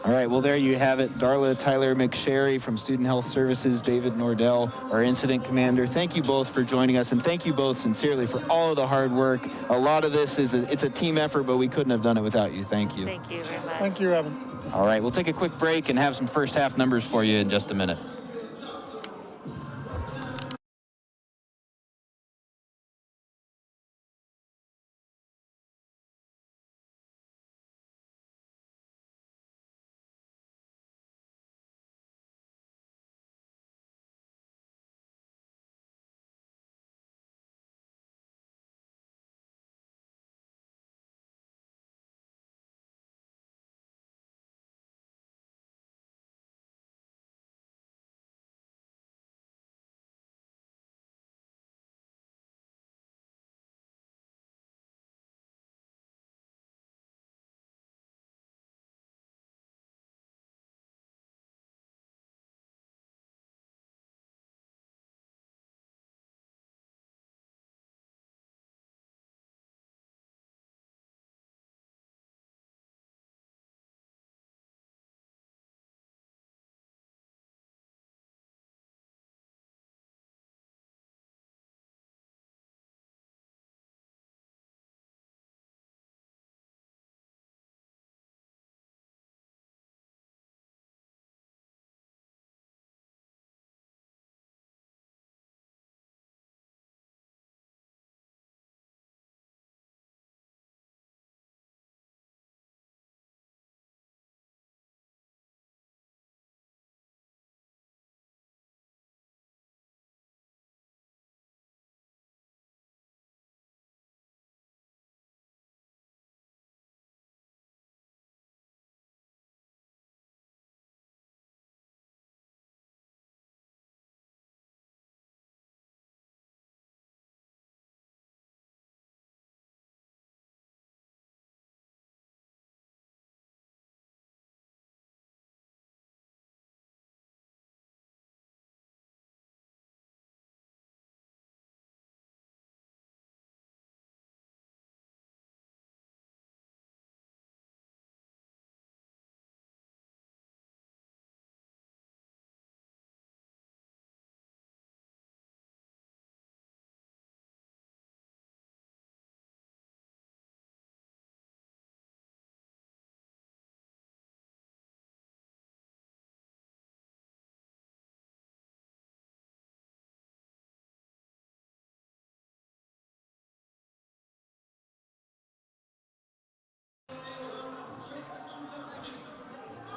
All right, well, there you have it. Darla Tyler McSherry from Student Health Services, David Nordell, our incident commander. Thank you both for joining us, and thank you both sincerely for all of the hard work. A lot of this it's a team effort, but we couldn't have done it without you. Thank you. Thank you very much. Thank you, Evan. All right, we'll take a quick break and have some first half numbers for you in just a minute.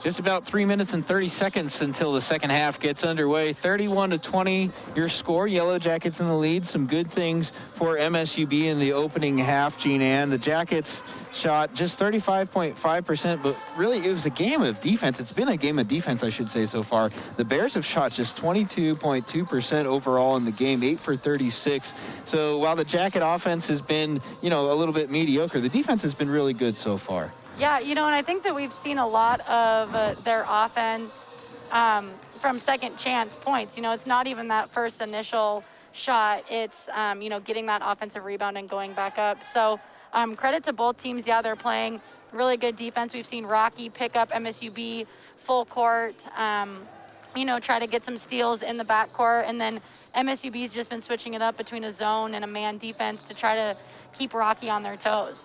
Just about 3 minutes and 30 seconds until the second half gets underway. 31-20 your score. Yellow Jackets in the lead. Some good things for MSUB in the opening half, Jean Ann. The Jackets shot just 35.5%, but really it was a game of defense. It's been a game of defense, I should say, so far. The Bears have shot just 22.2% overall in the game, 8 for 36. So while the Jacket offense has been, a little bit mediocre, the defense has been really good so far. Yeah, and I think that we've seen a lot of their offense from second chance points. It's not even that first initial shot. It's, getting that offensive rebound and going back up. So credit to both teams. Yeah, they're playing really good defense. We've seen Rocky pick up MSUB full court, try to get some steals in the backcourt. And then MSUB's just been switching it up between a zone and a man defense to try to keep Rocky on their toes.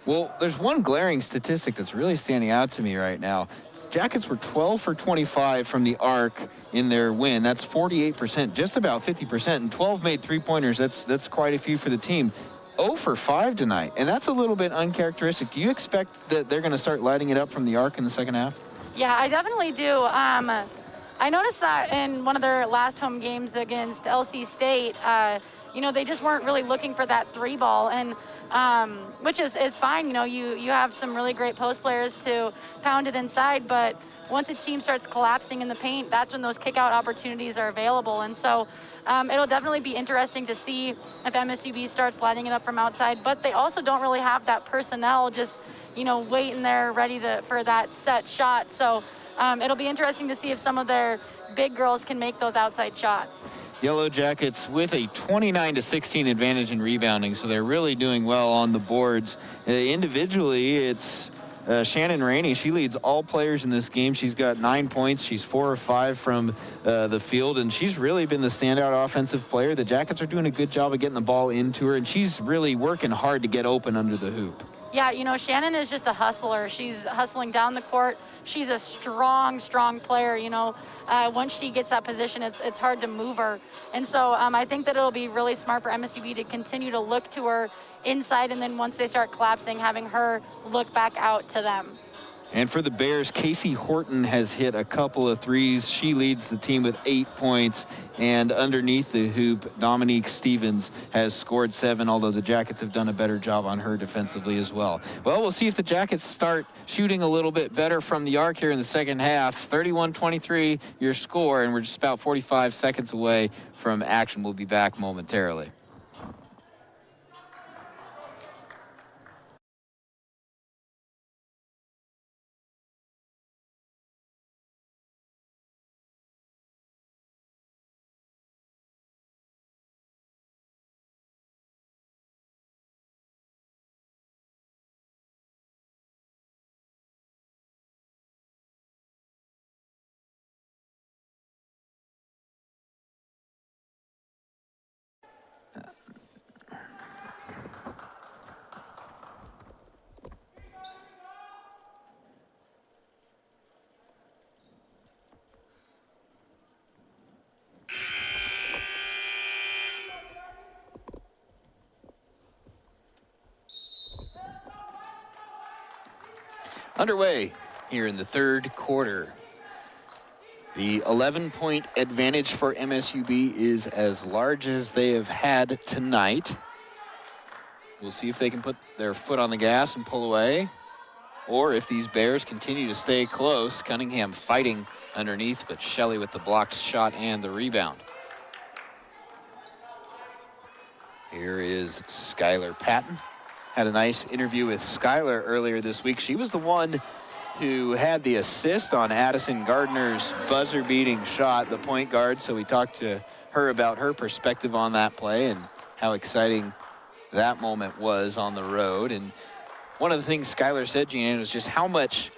Well, there's one glaring statistic that's really standing out to me right now. Jackets were 12 for 25 from the arc in their win. That's 48%, just about 50%, and 12 made three-pointers. That's quite a few for the team. 0 for 5 tonight, and that's a little bit uncharacteristic. Do you expect that they're going to start lighting it up from the arc in the second half? Yeah, I definitely do. I noticed that in one of their last home games against LC State, they just weren't really looking for that three ball, and which is fine. You have some really great post players to pound it inside, but once a team starts collapsing in the paint, that's when those kick-out opportunities are available. And so it'll definitely be interesting to see if MSUB starts lighting it up from outside, but they also don't really have that personnel just, waiting there ready for that set shot. So it'll be interesting to see if some of their big girls can make those outside shots. Yellow Jackets with a 29-16 advantage in rebounding, so they're really doing well on the boards. Individually, it's Shannon Rainey. She leads all players in this game. She's got 9 points. She's 4 of 5 from the field, and she's really been the standout offensive player. The Jackets are doing a good job of getting the ball into her, and she's really working hard to get open under the hoop. Yeah, Shannon is just a hustler. She's hustling down the court. She's a strong player, once she gets that position, it's hard to move her. And so I think that it'll be really smart for MSUB to continue to look to her inside, and then once they start collapsing, having her look back out to them. And for the Bears, Casey Horton has hit a couple of threes. She leads the team with 8 points. And underneath the hoop, Dominique Stevens has scored 7, although the Jackets have done a better job on her defensively as well. Well, we'll see if the Jackets start shooting a little bit better from the arc here in the second half. 31-23 your score, and we're just about 45 seconds away from action. We'll be back momentarily. Underway here in the third quarter. The 11-point advantage for MSUB is as large as they have had tonight. We'll see if they can put their foot on the gas and pull away, or if these Bears continue to stay close. Cunningham fighting underneath, but Shelley with the blocked shot and the rebound. Here is Skylar Patton. Had a nice interview with Skylar earlier this week. She was the one who had the assist on Addison Gardner's buzzer-beating shot, the point guard. So we talked to her about her perspective on that play and how exciting that moment was on the road. And one of the things Skylar said, Jeanne, was just how much,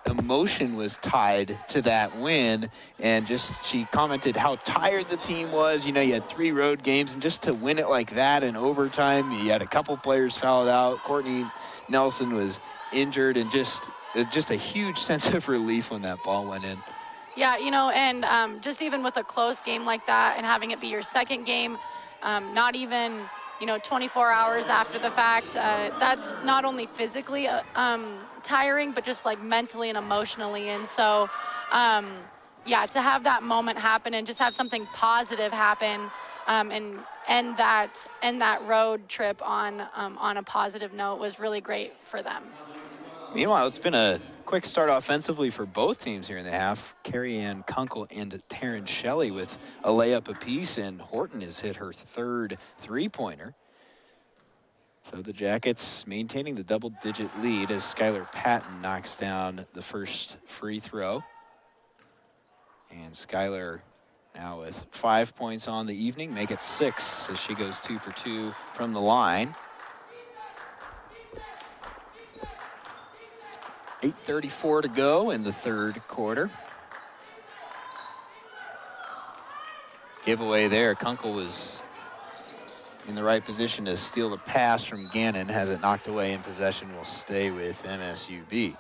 emotion was tied to that win. And just, she commented how tired the team was. You had 3 road games, and just to win it like that in overtime, you had a couple players fouled out. Courtney Nelson was injured, and just a huge sense of relief when that ball went in. Yeah, and just even with a close game like that and having it be your second game, not even 24 hours after the fact. That's not only physically tiring, but just like mentally and emotionally. And so, yeah, to have that moment happen and just have something positive happen, and end that road trip on a positive note was really great for them. Meanwhile, it's been a quick start offensively for both teams here in the half. Carrie-Ann Kunkel and Taryn Shelley with a layup apiece, and Horton has hit her third three-pointer. So the Jackets maintaining the double-digit lead as Skylar Patton knocks down the first free throw. And Skylar now with 5 points on the evening, make it 6 as she goes 2 for 2 from the line. 8:34 to go in the third quarter. Giveaway there. Kunkel was in the right position to steal the pass from Gannon. Has it knocked away, and possession will stay with MSUB.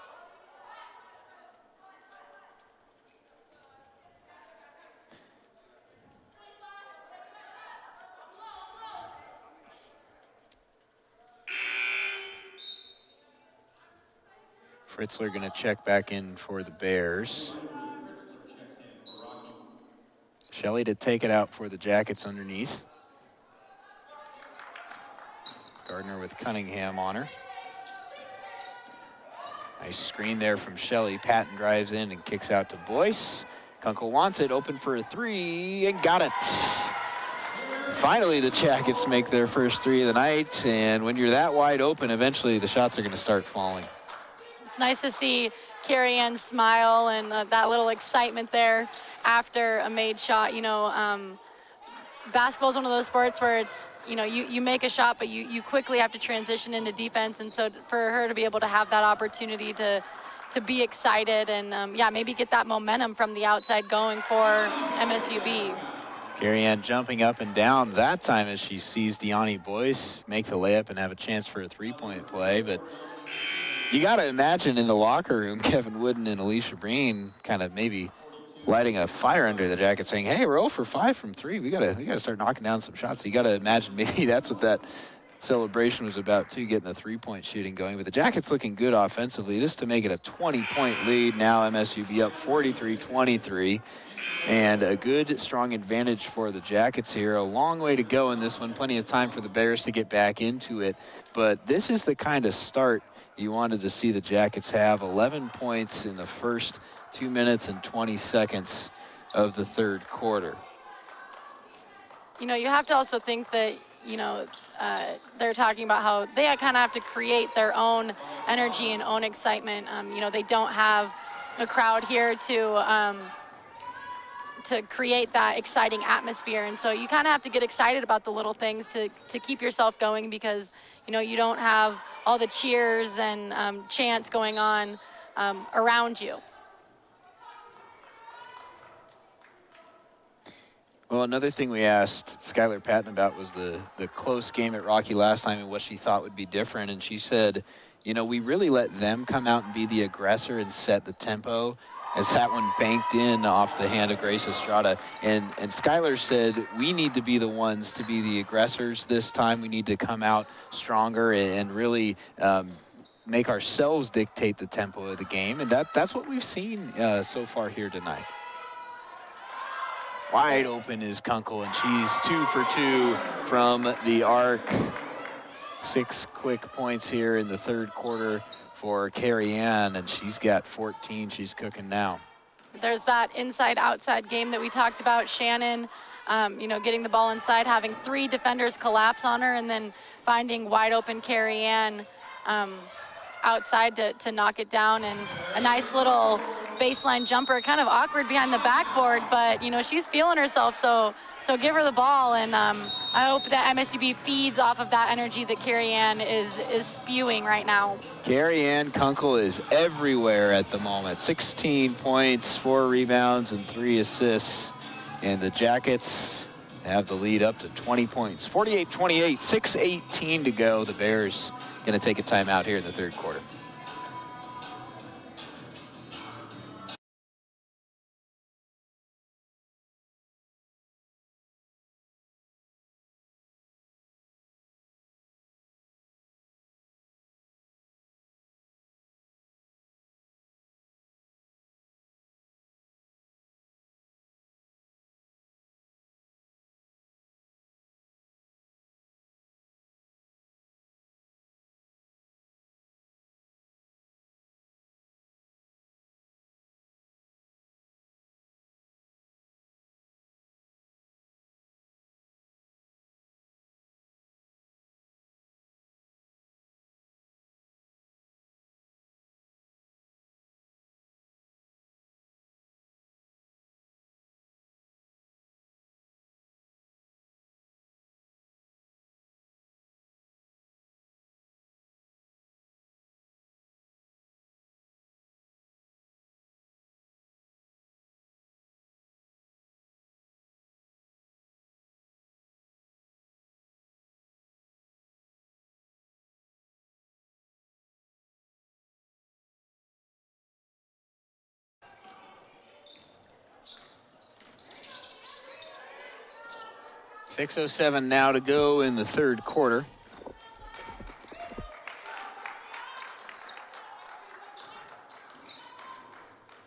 Fritzler going to check back in for the Bears. Shelley to take it out for the Jackets underneath. Gardner with Cunningham on her. Nice screen there from Shelley. Patton drives in and kicks out to Boyce. Kunkel wants it, open for a three, and got it. Finally, the Jackets make their first three of the night, and when you're that wide open, eventually the shots are going to start falling. It's nice to see Carrie-Ann smile and that little excitement there after a made shot. Basketball is one of those sports where it's, you make a shot, but you quickly have to transition into defense. And so for her to be able to have that opportunity to be excited and, maybe get that momentum from the outside going for MSUB. Carrie-Ann jumping up and down that time as she sees Deani Boyce make the layup and have a chance for a three-point play. But you got to imagine in the locker room, Kevin Wooden and Alicia Breen kind of maybe lighting a fire under the Jacket, saying, "Hey, we're 0 for 5 from 3. We gotta start knocking down some shots." So you got to imagine maybe that's what that celebration was about too, getting the three-point shooting going. But the Jackets looking good offensively. This to make it a 20-point lead. Now MSUB up 43-23, and a good, strong advantage for the Jackets here. A long way to go in this one. Plenty of time for the Bears to get back into it. But this is the kind of start you wanted to see the Jackets have. 11 points in the first 2 minutes and 20 seconds of the third quarter. You have to also think that, they're talking about how they kind of have to create their own energy and own excitement. They don't have a crowd here to create that exciting atmosphere. And so you kind of have to get excited about the little things to keep yourself going, because, you don't have all the cheers and chants going on around you. Well, another thing we asked Skylar Patton about was the close game at Rocky last time and what she thought would be different. And she said, we really let them come out and be the aggressor and set the tempo, as that one banked in off the hand of Grace Estrada. And Skylar said, we need to be the ones to be the aggressors this time. We need to come out stronger and really make ourselves dictate the tempo of the game. And that's what we've seen so far here tonight. Wide open is Kunkel, and she's 2 for 2 from the arc. 6 quick points here in the third quarter for Carrie-Ann, and she's got 14. She's cooking now. There's that inside-outside game that we talked about. Shannon, getting the ball inside, having 3 defenders collapse on her, and then finding wide open Carrie-Ann outside to knock it down. And a nice little baseline jumper, kind of awkward behind the backboard, but she's feeling herself, so give her the ball. And I hope that MSUB feeds off of that energy that Carrie-Ann is spewing right now. Carrie-Ann Kunkel is everywhere at the moment. 16 points, 4 rebounds, and 3 assists. And the Jackets have the lead up to 20 points. 48-28, 6:18 to go. The Bears going to take a timeout here in the third quarter. 6:07 now to go in the third quarter.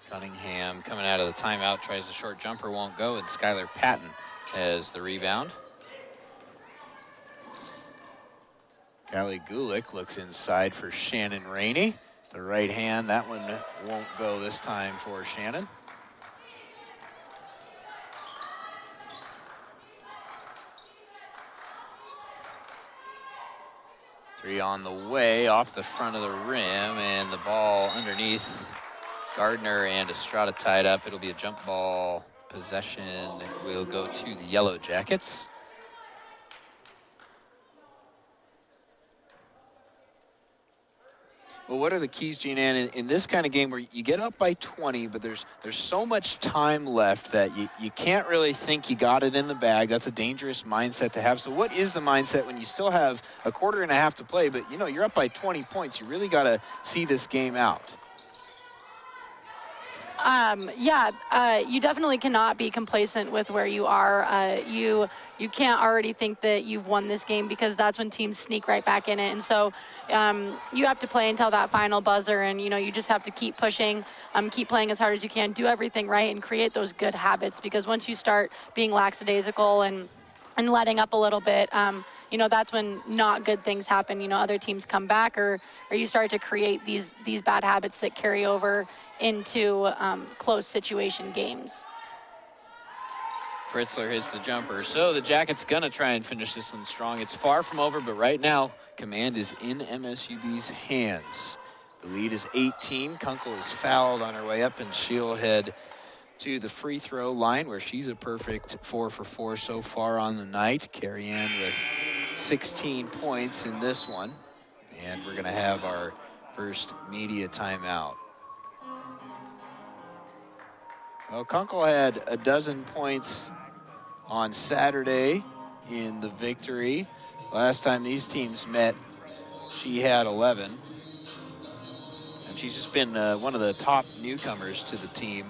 Cunningham coming out of the timeout, tries the short jumper, won't go, and Skylar Patton has the rebound. Callie Gulick looks inside for Shannon Rainey. The right hand, that one won't go this time for Shannon. Three on the way, off the front of the rim, and the ball underneath. Gardner and Estrada tied up. It'll be a jump ball possession. It will go to the Yellow Jackets. Well, what are the keys, Jean Ann, in this kind of game where you get up by 20, but there's so much time left that you can't really think you got it in the bag. That's a dangerous mindset to have. So what is the mindset when you still have a quarter and a half to play, but you're up by 20 points? You really got to see this game out. You definitely cannot be complacent with where you are. You can't already think that you've won this game, because that's when teams sneak right back in it. And so you have to play until that final buzzer, and you just have to keep pushing, keep playing as hard as you can, do everything right, and create those good habits. Because once you start being lackadaisical and letting up a little bit, that's when not good things happen. Other teams come back, or you start to create these bad habits that carry over into close situation games. Fritzler hits the jumper. So the Jackets gonna try and finish this one strong. It's far from over, but right now, command is in MSUB's hands. The lead is 18. Kunkel is fouled on her way up, and she'll head to the free throw line, where she's a perfect 4 for 4 so far on the night. Carrie Ann with 16 points in this one. And we're gonna have our first media timeout. Well, Kunkel had a dozen points on Saturday in the victory. Last time these teams met, she had 11. And she's just been one of the top newcomers to the team.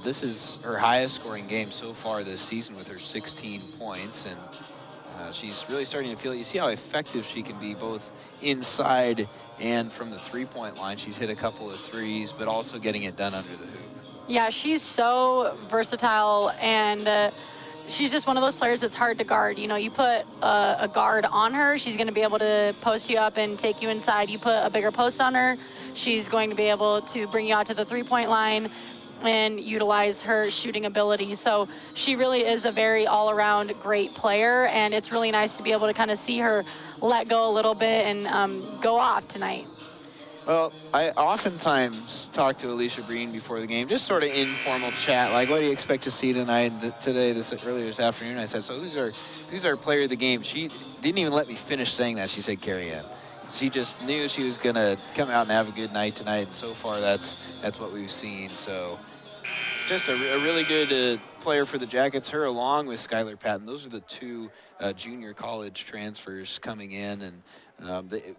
This is her highest scoring game so far this season, with her 16 points. And she's really starting to feel it. You see how effective she can be both inside and from the three-point line. She's hit a couple of threes, but also getting it done under the hoop. Yeah, she's so versatile, and she's just one of those players that's hard to guard. You put a guard on her, she's going to be able to post you up and take you inside. You put a bigger post on her, she's going to be able to bring you out to the three-point line and utilize her shooting ability. So she really is a very all-around great player, and it's really nice to be able to kind of see her let go a little bit and go off tonight. Well, I oftentimes talk to Alicia Breen before the game, just sort of informal chat, like, what do you expect to see tonight, earlier this afternoon? I said, so who's our player of the game? She didn't even let me finish saying that. She said Carrie Ann. She just knew she was going to come out and have a good night tonight, and so far that's what we've seen. So just a really good player for the Jackets, her along with Skylar Patton. Those are the two junior college transfers coming in, and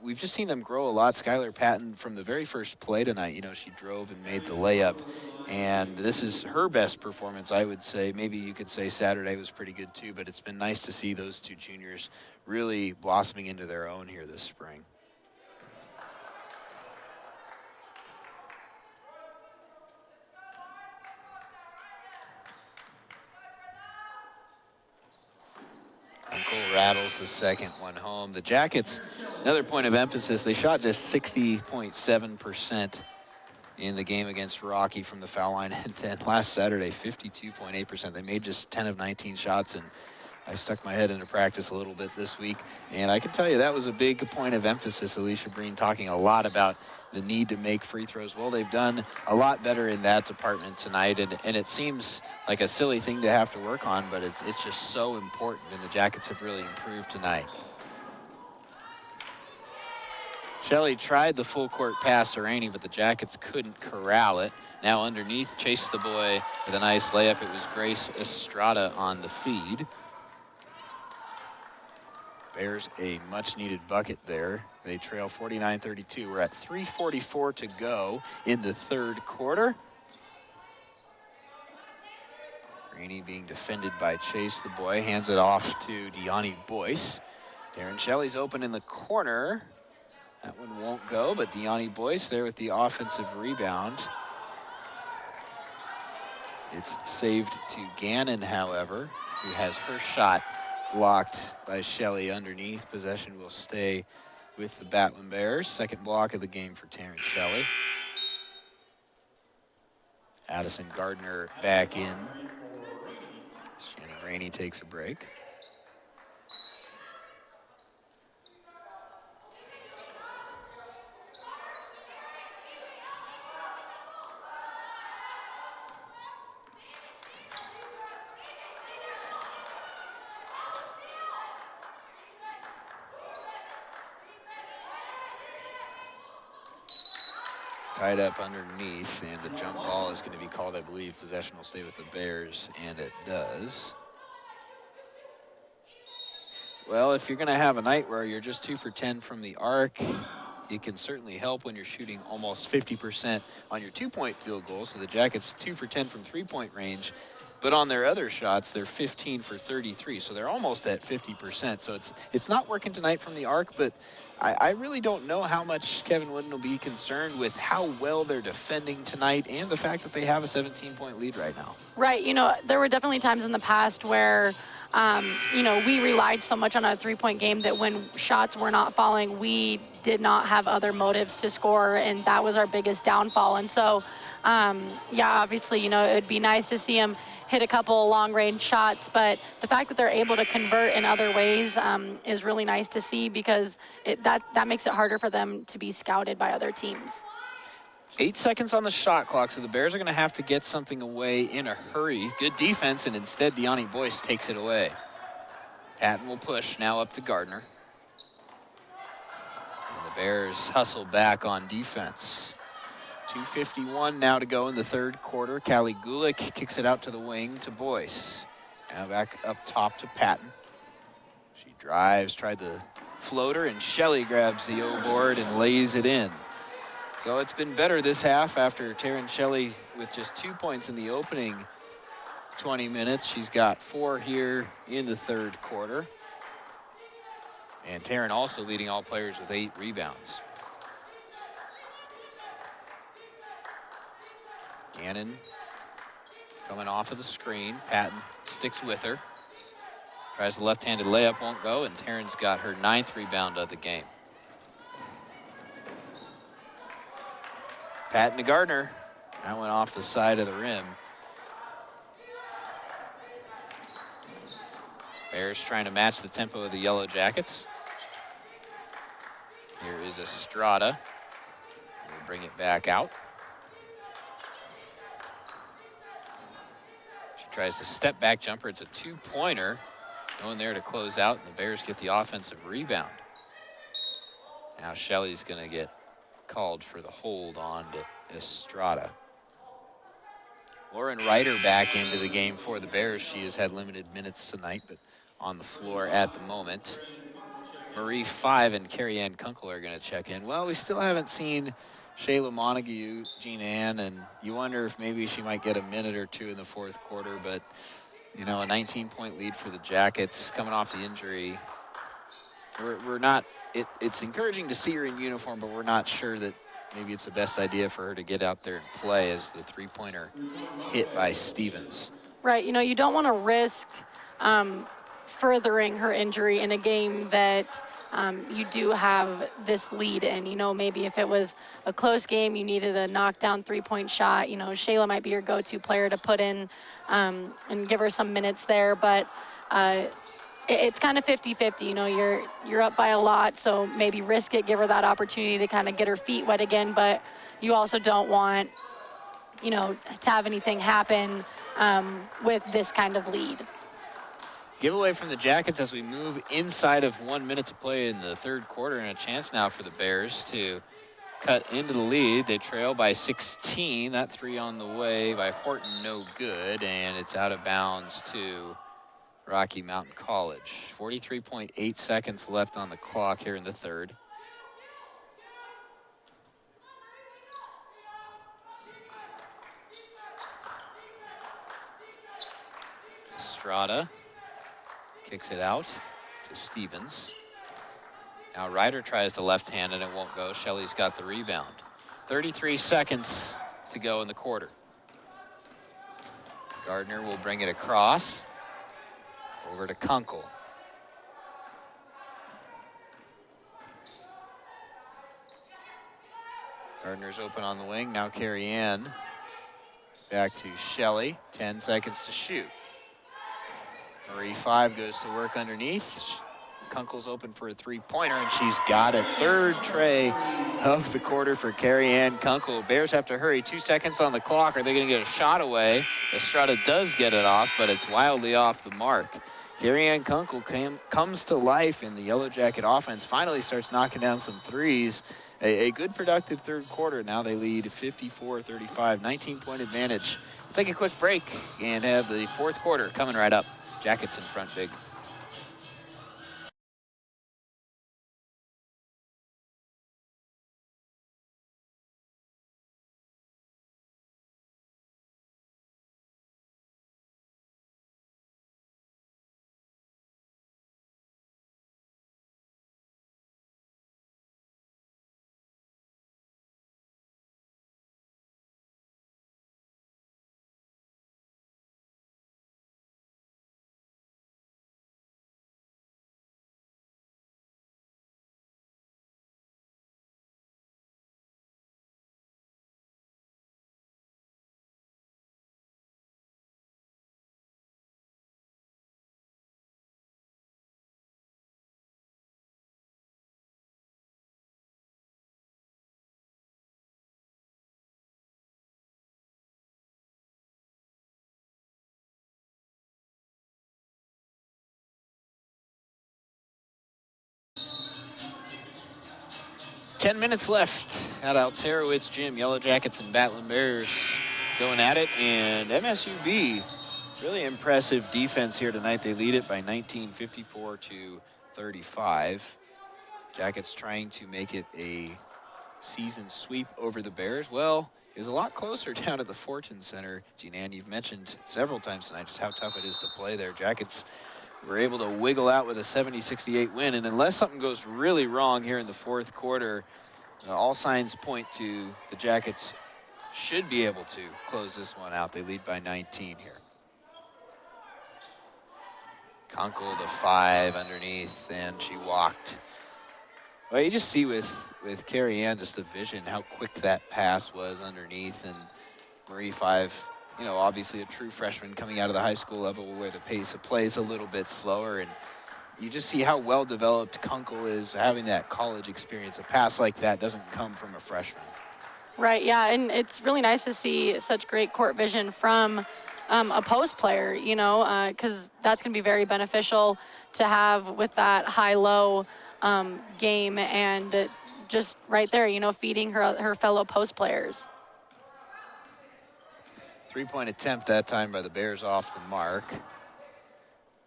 we've just seen them grow a lot. Skylar Patton, from the very first play tonight, she drove and made the layup, and this is her best performance, I would say. Maybe you could say Saturday was pretty good too, but it's been nice to see those two juniors really blossoming into their own here this spring. Kunkel rattles the second one home. The Jackets, another point of emphasis, they shot just 60.7% in the game against Rocky from the foul line. And then last Saturday, 52.8%. They made just 10 of 19 shots, and I stuck my head into practice a little bit this week. And I can tell you that was a big point of emphasis. Alicia Breen talking a lot about the need to make free throws. Well, they've done a lot better in that department tonight, and it seems like a silly thing to have to work on, but it's just so important, and the Jackets have really improved tonight. Shelley tried the full court pass to Rainey, but the Jackets couldn't corral it. Now underneath, chased the boy with a nice layup. It was Grace Estrada on the feed. Bears a much-needed bucket there. They trail 49-32. We're at 3:44 to go in the third quarter. Rainey being defended by Chase the boy, hands it off to Deani Boyce. Darren Shelley's open in the corner. That one won't go, but Deani Boyce there with the offensive rebound. It's saved to Gannon, however, who has her shot blocked by Shelley underneath. Possession will stay with the Batwin Bears. Second block of the game for Terrence Shelley. Addison Gardner back in. Shannon Rainey takes a break. Tied up underneath, and the jump ball is going to be called, I believe. Possession will stay with the Bears, and it does. Well, if you're going to have a night where you're just 2 for 10 from the arc, it can certainly help when you're shooting almost 50% on your 2-point field goal. So the Jackets 2 for 10 from 3-point range, but on their other shots, they're 15 for 33. So they're almost at 50%. So it's not working tonight from the arc, but I really don't know how much Kevin Wooden will be concerned with how well they're defending tonight and the fact that they have a 17-point lead right now. Right. You know, there were definitely times in the past where, you know, we relied so much on a 3-point game that when shots were not falling, we did not have other motives to score, and that was our biggest downfall. And so, yeah, obviously, you know, it would be nice to see them hit a couple long-range shots, but the fact that they're able to convert in other ways is really nice to see, because that makes it harder for them to be scouted by other teams. 8 seconds on the shot clock, so the Bears are going to have to get something away in a hurry. Good defense, and instead Deani Boyce takes it away. Patton will push now up to Gardner. And the Bears hustle back on defense. 2:51 now to go in the third quarter. Callie Gulick kicks it out to the wing to Boyce. Now back up top to Patton. She drives, tried the floater, and Shelley grabs the O-board and lays it in. So it's been better this half after Terrence Shelley with just 2 points in the opening 20 minutes. She's got 4 here in the third quarter. And Taryn also leading all players with 8 rebounds. Gannon coming off of the screen. Patton sticks with her. Tries the left-handed layup, won't go, and Taryn's got her 9th rebound of the game. Patton to Gardner. That went off the side of the rim. Bears trying to match the tempo of the Yellow Jackets. Here is Estrada. We'll bring it back out. She tries to step back jumper. It's a 2-pointer. No one there to close out, and the Bears get the offensive rebound. Now Shelley's going to get called for the hold on to Estrada. Lauren Ryder back into the game for the Bears. She has had limited minutes tonight, but on the floor at the moment. Marie 5 and Carrie Ann Kunkel are going to check in. Well, we still haven't seen Shayla Montague, Jean Ann, and you wonder if maybe she might get a minute or two in the fourth quarter, but you know, a 19-point lead for the Jackets coming off the injury. We're not, it's encouraging to see her in uniform, but we're not sure that maybe it's the best idea for her to get out there and play as the 3-pointer hit by Stevens. Right, you know, you don't want to risk furthering her injury in a game that you do have this lead in. You know, maybe if it was a close game, you needed a knockdown 3-point shot, you know, Shayla might be your go-to player to put in and give her some minutes there, but it's kind of 50-50. You know, you're up by a lot, so maybe risk it, give her that opportunity to kind of get her feet wet again, but you also don't want, you know, to have anything happen with this kind of lead. Giveaway from the Jackets as we move inside of 1 minute to play in the third quarter, and a chance now for the Bears to cut into the lead. They trail by 16. That 3 on the way by Horton, no good, and it's out of bounds to Rocky Mountain College. 43.8 seconds left on the clock here in the third. Estrada kicks it out to Stevens. Now Ryder tries the left hand and it won't go. Shelley's got the rebound. 33 seconds to go in the quarter. Gardner will bring it across. Over to Kunkel. Gardner's open on the wing. Now Carrie Ann. Back to Shelley. 10 seconds to shoot. Marie 5 goes to work underneath. Kunkel's open for a three-pointer, and she's got it. Third tray of the quarter for Carrie Ann Kunkel. Bears have to hurry. 2 seconds on the clock. Are they going to get a shot away? Estrada does get it off, but it's wildly off the mark. Carrie Ann Kunkel comes to life in the Yellow Jacket offense. Finally starts knocking down some threes. A good productive third quarter. Now they lead 54-35, 19-point advantage. We'll take a quick break and have the fourth quarter coming right up. Jackets in front big. Ten minutes left at Alterowitz Gym. Yellow Jackets and Battling Bears going at it, and MSUB, really impressive defense here tonight. They lead it by 19, 54-35. Jackets trying to make it a season sweep over the Bears. Well, it was a lot closer down at the Fortune Center. Jean-Ann, you've mentioned several times tonight just how tough it is to play there. Jackets were able to wiggle out with a 70-68 win, and unless something goes really wrong here in the fourth quarter, all signs point to the Jackets should be able to close this one out. They lead by 19 here. Kunkel to 5 underneath, and she walked. Well, you just see with Carrie Ann just the vision, how quick that pass was underneath, and Marie 5, you know, obviously a true freshman coming out of the high school level where the pace of play is a little bit slower, and you just see how well developed Kunkel is, having that college experience. A pass like that doesn't come from a freshman. Right, yeah, and it's really nice to see such great court vision from a post player, you know, because that's going to be very beneficial to have with that high-low game, and just right there, you know, feeding her fellow post players. Three-point attempt that time by the Bears off the mark.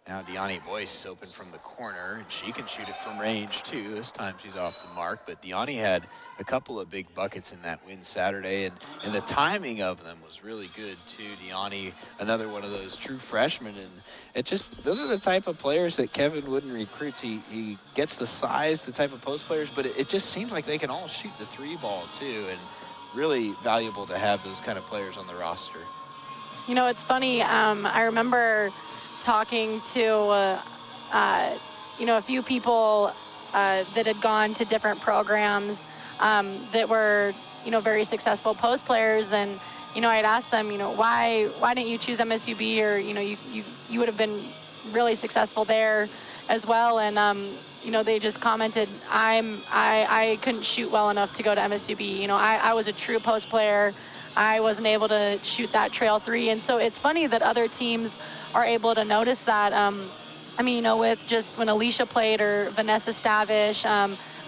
Now Deani Boyce open from the corner, and she can shoot it from range too. This time she's off the mark, but Deani had a couple of big buckets in that win Saturday, and the timing of them was really good too. Deani, another one of those true freshmen, and it just, those are the type of players that Kevin Wooden recruits. He gets the size, the type of post players, but it just seems like they can all shoot the three ball too, and really valuable to have those kind of players on the roster. You know, it's funny, I remember talking to, you know, a few people that had gone to different programs that were, you know, very successful post players, and, you know, I'd asked them, you know, why didn't you choose MSUB, or, you know, you would have been really successful there as well, and, you know, they just commented, I couldn't shoot well enough to go to MSUB. You know, I was a true post player. I wasn't able to shoot that trail three, and so it's funny that other teams are able to notice that. I mean, you know, with just when Alicia played, or Vanessa Stavish,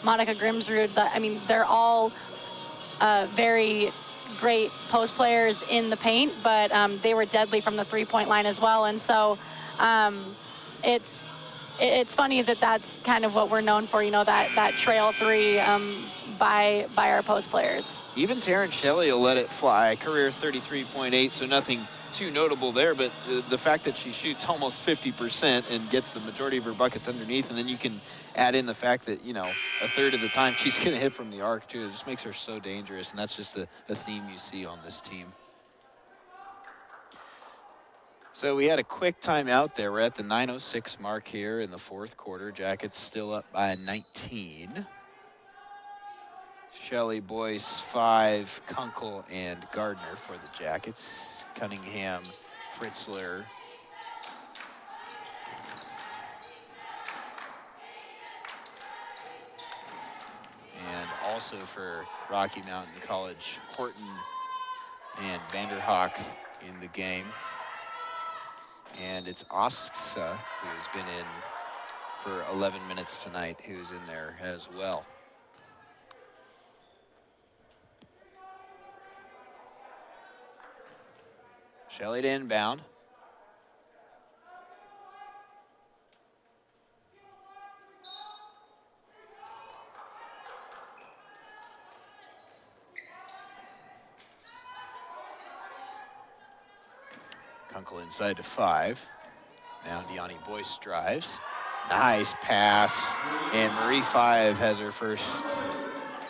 Monica Grimsrud, I mean, they're all very great post players in the paint, but they were deadly from the three-point line as well. And so it's funny that that's kind of what we're known for, you know, that trail three by our post players. Even Taryn Shelley will let it fly. Career 33.8, so nothing too notable there, but the fact that she shoots almost 50% and gets the majority of her buckets underneath, and then you can add in the fact that, you know, a third of the time she's going to hit from the arc too. It just makes her so dangerous, and that's just a theme you see on this team. So we had a quick timeout there. We're at the 9:06 mark here in the fourth quarter. Jackets still up by 19. Shelley, Boyce, 5, Kunkel, and Gardner for the Jackets. Cunningham, Fritzler. And also for Rocky Mountain College, Horton and Vanderhoek in the game. And it's Osksa, who's been in for 11 minutes tonight, who's in there as well. Shelley to inbound. Kunkel inside to 5. Now Deani Boyce drives. Nice pass. And Marie 5 has her first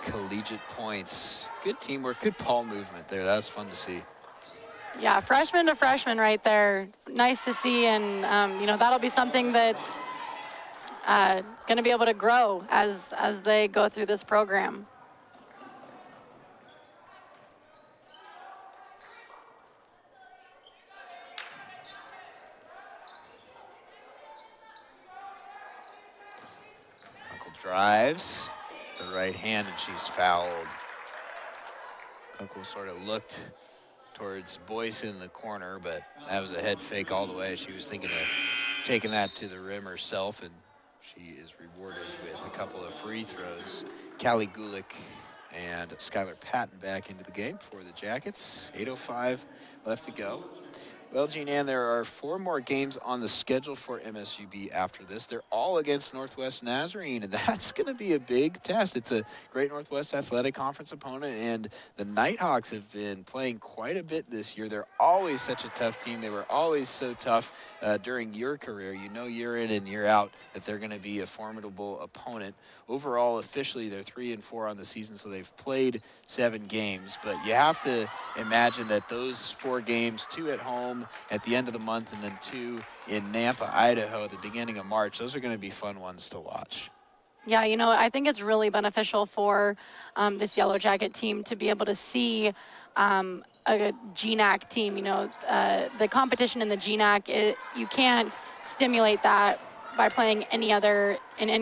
collegiate points. Good teamwork, good ball movement there. That was fun to see. Yeah, freshman to freshman right there. Nice to see, and you know, that'll be something that's going to be able to grow as they go through this program. Kunkel drives the right hand, and she's fouled. Kunkel sort of looked towards Boyce in the corner, but that was a head fake all the way. She was thinking of taking that to the rim herself, and she is rewarded with a couple of free throws. Callie Gulick and Skylar Patton back into the game for the Jackets. 8:05 left to go. Well, Jean Ann, there are 4 more games on the schedule for MSUB after this. They're all against Northwest Nazarene, and that's going to be a big test. It's a great Northwest Athletic Conference opponent, and the Nighthawks have been playing quite a bit this year. They're always such a tough team. They were always so tough during your career. You know, year in and year out that they're going to be a formidable opponent. Overall, officially, they're 3-4 on the season, so they've played 7 games. But you have to imagine that those 4 games, 2 at home at the end of the month, and then 2 in Nampa, Idaho at the beginning of March, those are going to be fun ones to watch. Yeah, you know, I think it's really beneficial for this Yellow Jacket team to be able to see a GNAC team. You know, the competition in the GNAC, you can't stimulate that by playing in any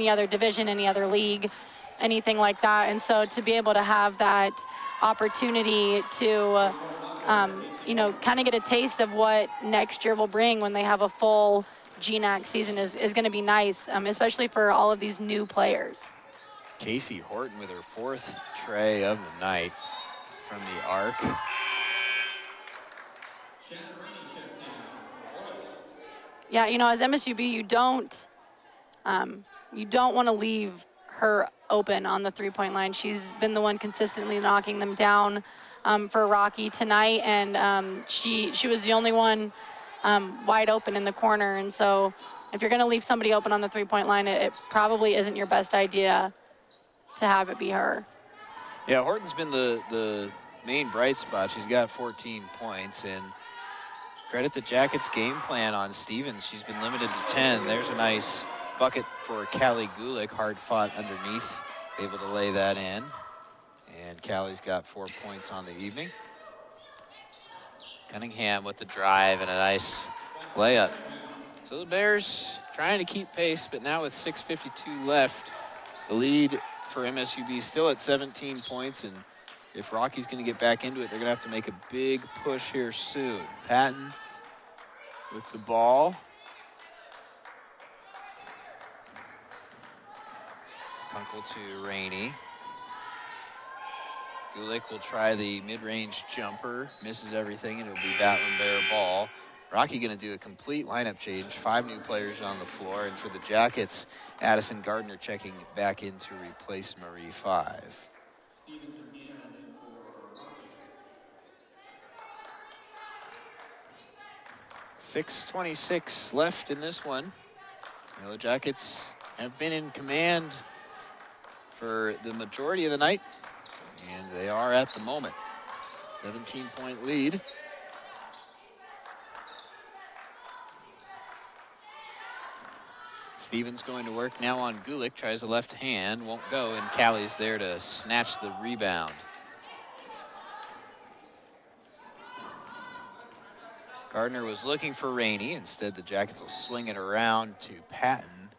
other division, any other league, anything like that. And so to be able to have that opportunity to, you know, kind of get a taste of what next year will bring when they have a full GNAC season is going to be nice, especially for all of these new players. Casey Horton with her 4th tray of the night from the arc. Yeah, you know, as MSUB, you don't want to leave her open on the 3-point line. She's been the one consistently knocking them down for Rocky tonight, and she was the only one wide open in the corner. And so if you're going to leave somebody open on the 3-point line, it probably isn't your best idea to have it be her. Yeah, Horton's been the main bright spot. She's got 14 points, and credit the Jackets' game plan on Stevens. She's been limited to 10. There's a nice bucket for Callie Gulick, hard fought underneath, able to lay that in. And Callie's got 4 points on the evening. Cunningham with the drive and a nice layup. So the Bears trying to keep pace, but now with 6:52 left, the lead for MSUB still at 17 points, and if Rocky's going to get back into it, they're going to have to make a big push here soon. Patton with the ball. Kunkel to Rainey. Gulick will try the mid-range jumper, misses everything, and it'll be Batlin Bear ball. Rocky going to do a complete lineup change. 5 new players on the floor, and for the Jackets, Addison Gardner checking back in to replace Marie 5. 6:26 left in this one. Yellow Jackets have been in command for the majority of the night, and they are at the moment. 17-point lead. Stevens going to work now on Gulick, tries the left hand, won't go, and Callie's there to snatch the rebound. Gardner was looking for Rainey. Instead, the Jackets will swing it around to Patton.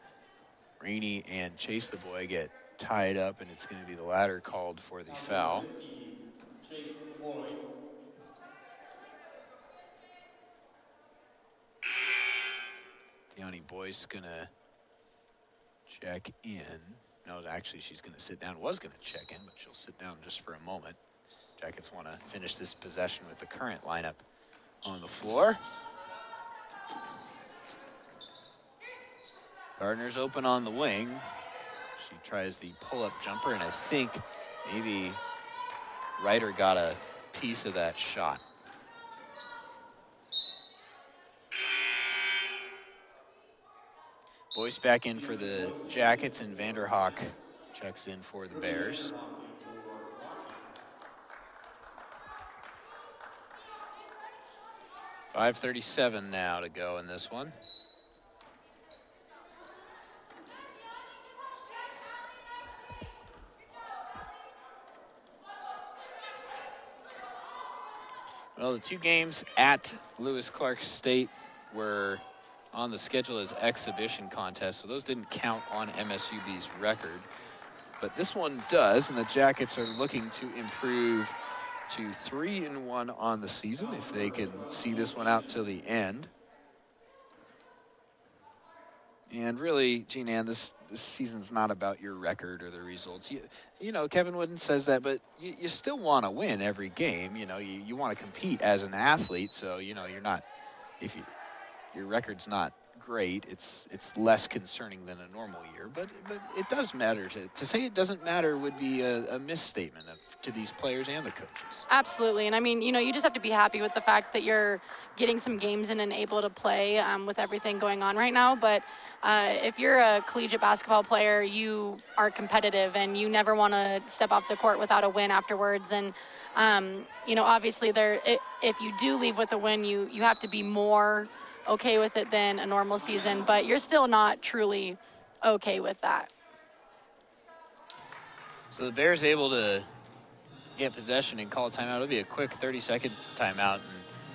Rainey and Chase the Boy get tied up, and it's going to be the latter called for the foul. Deani Boyce going to check in. No, actually, she's going to sit down. Was going to check in, but she'll sit down just for a moment. Jackets want to finish this possession with the current lineup on the floor. Gardner's open on the wing. She tries the pull-up jumper, and I think maybe Ryder got a piece of that shot. Boyce back in for the Jackets, and Vanderhoek checks in for the Bears. .537 now to go in this one. Well, the two games at Lewis Clark State were on the schedule as exhibition contests, so those didn't count on MSUB's record. But this one does, and the Jackets are looking to improve to 3-1 on the season if they can see this one out till the end. And really, Jean-Ann, this season's not about your record or the results. You know, Kevin Wooden says that, but you still want to win every game. You know, you want to compete as an athlete, so, you know, you're not, if your record's not great, it's less concerning than a normal year, but it does matter. To say it doesn't matter would be a misstatement to these players and the coaches. Absolutely, and I mean, you know, you just have to be happy with the fact that you're getting some games in and able to play with everything going on right now. But if you're a collegiate basketball player, you are competitive and you never want to step off the court without a win afterwards. And you know, obviously if you do leave with a win, you have to be more okay with it than a normal season, but you're still not truly okay with that. So the Bears able to get possession and call a timeout. It'll be a quick 30-second timeout. And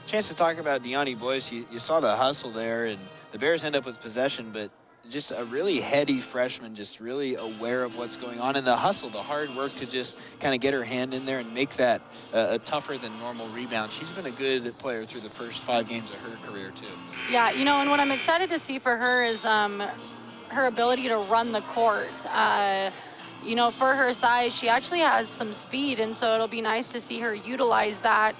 chance to talk about Deani Boyce. You saw the hustle there, and the Bears end up with possession, but just a really heady freshman, just really aware of what's going on. And the hustle, the hard work to just kind of get her hand in there and make that a tougher than normal rebound. She's been a good player through the first 5 games of her career, too. Yeah, you know, and what I'm excited to see for her is her ability to run the court. You know, for her size, she actually has some speed, and so it'll be nice to see her utilize that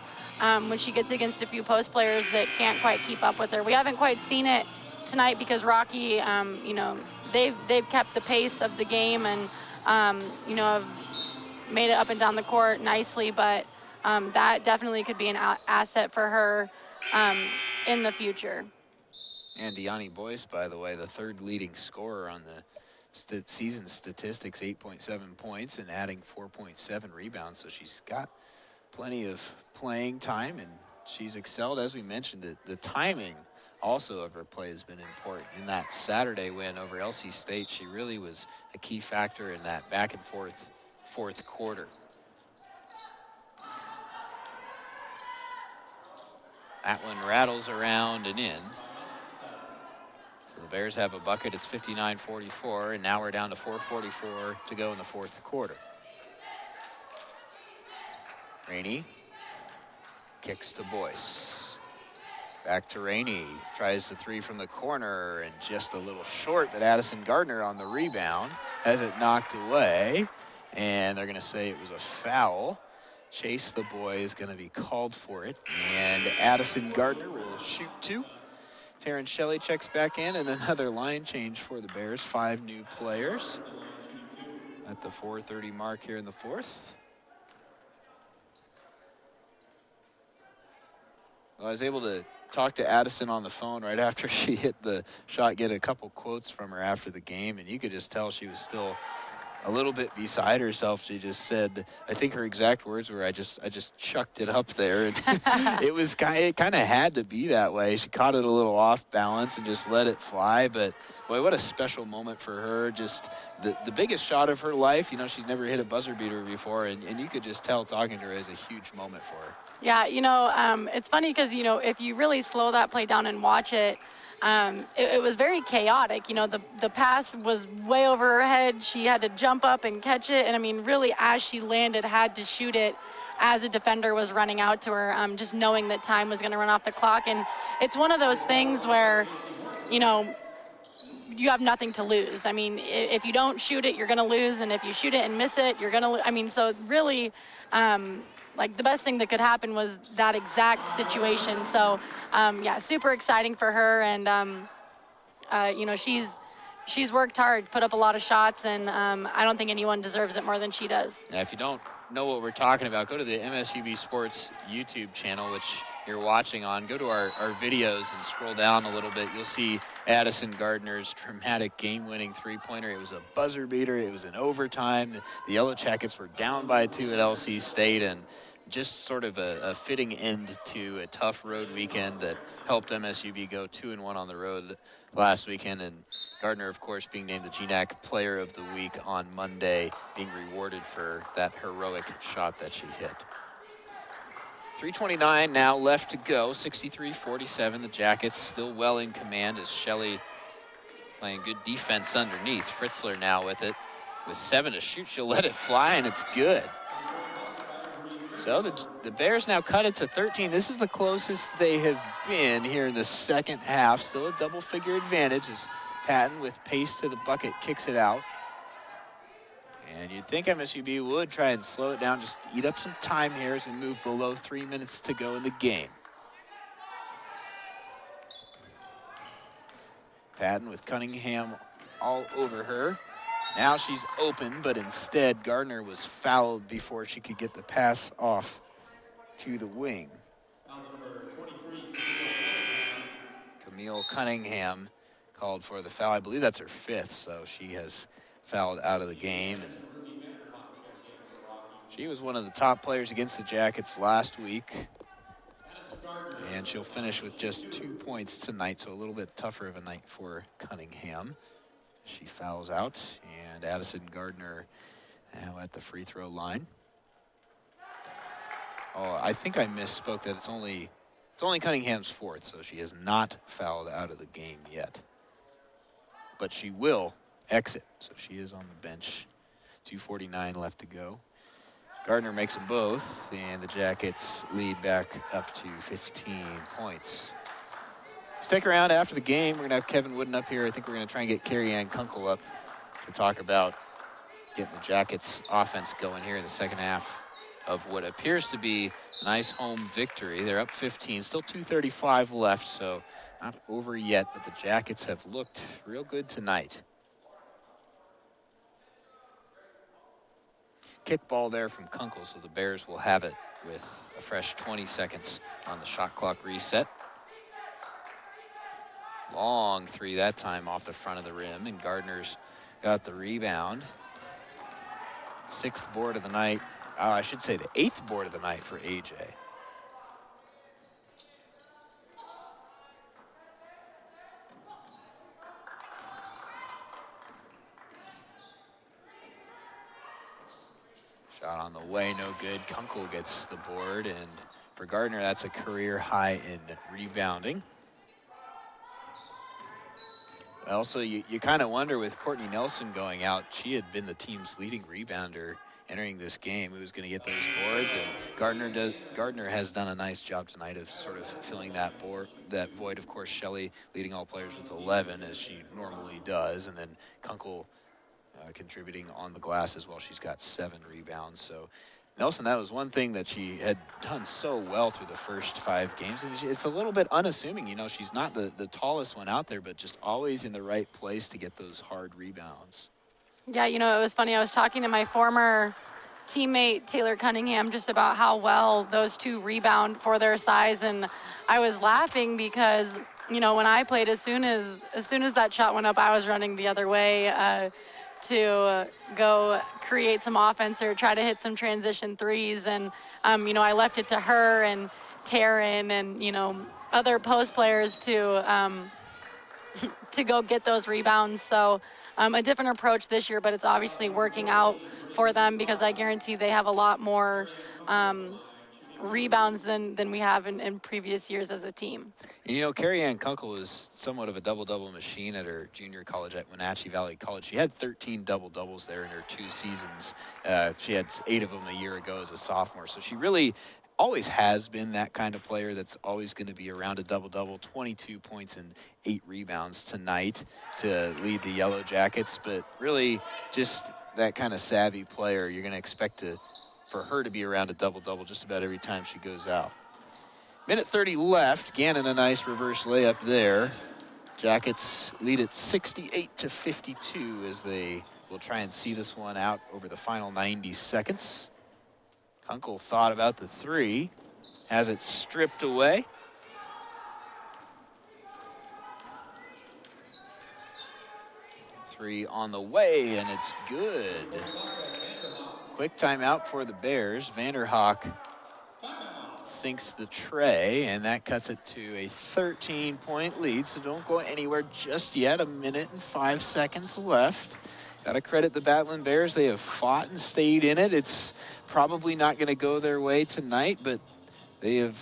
when she gets against a few post players that can't quite keep up with her. We haven't quite seen it tonight because Rocky, you know, they've kept the pace of the game and, you know, have made it up and down the court nicely, but that definitely could be an asset for her in the future. And Deani Boyce, by the way, the 3rd leading scorer on the season statistics, 8.7 points and adding 4.7 rebounds. So she's got plenty of playing time, and she's excelled. As we mentioned, the timing also of her play has been important. In that Saturday win over LC State, she really was a key factor in that back and forth fourth quarter. That one rattles around and in. So the Bears have a bucket. It's 59-44, and now we're down to 4:44 to go in the 4th quarter. Rainey kicks to Boyce. Back to Rainey. Tries the 3 from the corner, and just a little short, but Addison Gardner on the rebound has it knocked away, and they're going to say it was a foul. Chase the Boy is going to be called for it, and Addison Gardner will shoot 2. Taryn Shelley checks back in, and another line change for the Bears. 5 new players at the 4:30 mark here in the 4th. Well, I was able to talked to Addison on the phone right after she hit the shot, get a couple quotes from her after the game, and you could just tell she was still a little bit beside herself. She just said, I think her exact words were, I just chucked it up there. And it kind of had to be that way. She caught it a little off balance and just let it fly. But boy, what a special moment for her. Just the biggest shot of her life. You know, she's never hit a buzzer beater before, and you could just tell talking to her is a huge moment for her. Yeah, you know, it's funny because, you know, if you really slow that play down and watch it, it was very chaotic. You know, the pass was way over her head. She had to jump up and catch it. And, I mean, really, as she landed, had to shoot it as a defender was running out to her, just knowing that time was going to run off the clock. And it's one of those things where, you know, you have nothing to lose. I mean, if you don't shoot it, you're going to lose. And if you shoot it and miss it, you're going to lose. I mean, so really, like, the best thing that could happen was that exact situation. So, yeah, super exciting for her. And, you know, she's worked hard, put up a lot of shots, and I don't think anyone deserves it more than she does. Now, if you don't know what we're talking about, go to the MSUB Sports YouTube channel, which you're watching on. Go to our videos and scroll down a little bit. You'll see Addison Gardner's dramatic game-winning three-pointer. It was a buzzer beater. It was in overtime. The Yellow Jackets were down by 2 at LC State, and just sort of a fitting end to a tough road weekend that helped MSUB go 2-1 on the road last weekend. And Gardner, of course, being named the GNAC Player of the Week on Monday, being rewarded for that heroic shot that she hit. 3:29 now left to go, 63-47. The Jackets still well in command as Shelley playing good defense underneath. Fritzler now with it. With 7 to shoot, she'll let it fly, and it's good. So the Bears now cut it to 13. This is the closest they have been here in the second half. Still a double-figure advantage as Patton with pace to the bucket kicks it out. And you'd think MSUB would try and slow it down, just eat up some time here as we move below 3 minutes to go in the game. Patton with Cunningham all over her. Now she's open, but instead Gardner was fouled before she could get the pass off to the wing. Camille Cunningham called for the foul. I believe that's her 5th, so she has fouled out of the game. And she was one of the top players against the Jackets last week. And she'll finish with just 2 points tonight, so a little bit tougher of a night for Cunningham. She fouls out, and Addison Gardner now at the free throw line. Oh, I think I misspoke that it's only Cunningham's 4th, so she has not fouled out of the game yet. But she will exit, so she is on the bench. 2:49 left to go. Gardner makes them both, and the Jackets lead back up to 15 points. Stick around after the game. We're going to have Kevin Wooden up here. I think we're going to try and get Carrie Ann Kunkel up to talk about getting the Jackets offense going here in the second half of what appears to be a nice home victory. They're up 15, still 2:35 left, so not over yet, but the Jackets have looked real good tonight. Kick ball there from Kunkel, so the Bears will have it with a fresh 20 seconds on the shot clock reset. Long 3 that time off the front of the rim, and Gardner's got the rebound. 6th board of the night. I should say the 8th board of the night for AJ. Shot on the way, no good. Kunkel gets the board, and for Gardner, that's a career high in rebounding. Also, you kind of wonder with Courtney Nelson going out, she had been the team's leading rebounder entering this game. Who was going to get those boards? And Gardner has done a nice job tonight of sort of filling that void. Of course, Shelley leading all players with 11, as she normally does, and then Kunkel contributing on the glass as well. She's got 7 rebounds. So Nelson, that was one thing that she had done so well through the first 5 games. And it's a little bit unassuming, you know, she's not the tallest one out there, but just always in the right place to get those hard rebounds. Yeah, you know, it was funny. I was talking to my former teammate Taylor Cunningham just about how well those two rebound for their size, and I was laughing because, you know, when I played, as soon as that shot went up, I was running the other way to go create some offense or try to hit some transition threes, and you know, I left it to her and Taryn and, you know, other post players to go get those rebounds. So a different approach this year, but it's obviously working out for them because I guarantee they have a lot more rebounds than we have in previous years as a team. And, you know, Carrie Ann Kunkel was somewhat of a double-double machine at her junior college at Wenatchee Valley College. She had 13 double-doubles there in her 2 seasons. She had 8 of them a year ago as a sophomore. So she really always has been that kind of player that's always going to be around a double-double. 22 points and 8 rebounds tonight to lead the Yellow Jackets. But really just that kind of savvy player. You're going to expect for her to be around a double-double just about every time she goes out. Minute 30 left. Gannon, a nice reverse layup there. Jackets lead it 68-52 as they will try and see this one out over the final 90 seconds. Kunkel thought about the 3, has it stripped away. Three on the way, and it's good. Quick timeout for the Bears. Vanderhoek sinks the tray, and that cuts it to a 13-point lead, so don't go anywhere just yet. 1 minute and 5 seconds left. Gotta credit the Battling Bears. They have fought and stayed in it. It's probably not gonna go their way tonight, but they have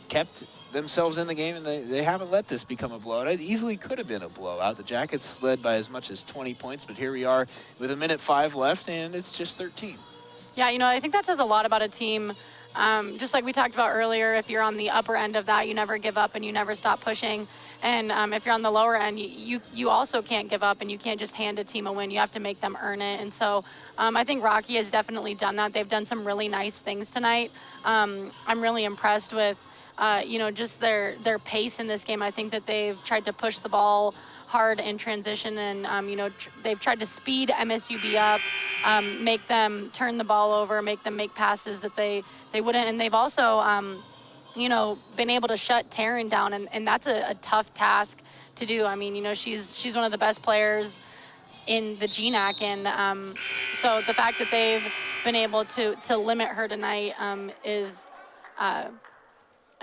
kept themselves in the game, and they haven't let this become a blowout. It easily could have been a blowout. The Jackets led by as much as 20 points, but here we are with 1 minute 5 left, and it's just 13. Yeah, you know, I think that says a lot about a team. Just like we talked about earlier, if you're on the upper end of that, you never give up and you never stop pushing. And if you're on the lower end, you also can't give up and you can't just hand a team a win. You have to make them earn it. And so I think Rocky has definitely done that. They've done some really nice things tonight. I'm really impressed with, you know, just their pace in this game. I think that they've tried to push the ball hard in transition, and you know, they've tried to speed MSUB up, make them turn the ball over, make them make passes that they wouldn't. And they've also, you know, been able to shut Taryn down, and that's a tough task to do. I mean, you know, she's one of the best players in the GNAC, and so the fact that they've been able to limit her tonight is a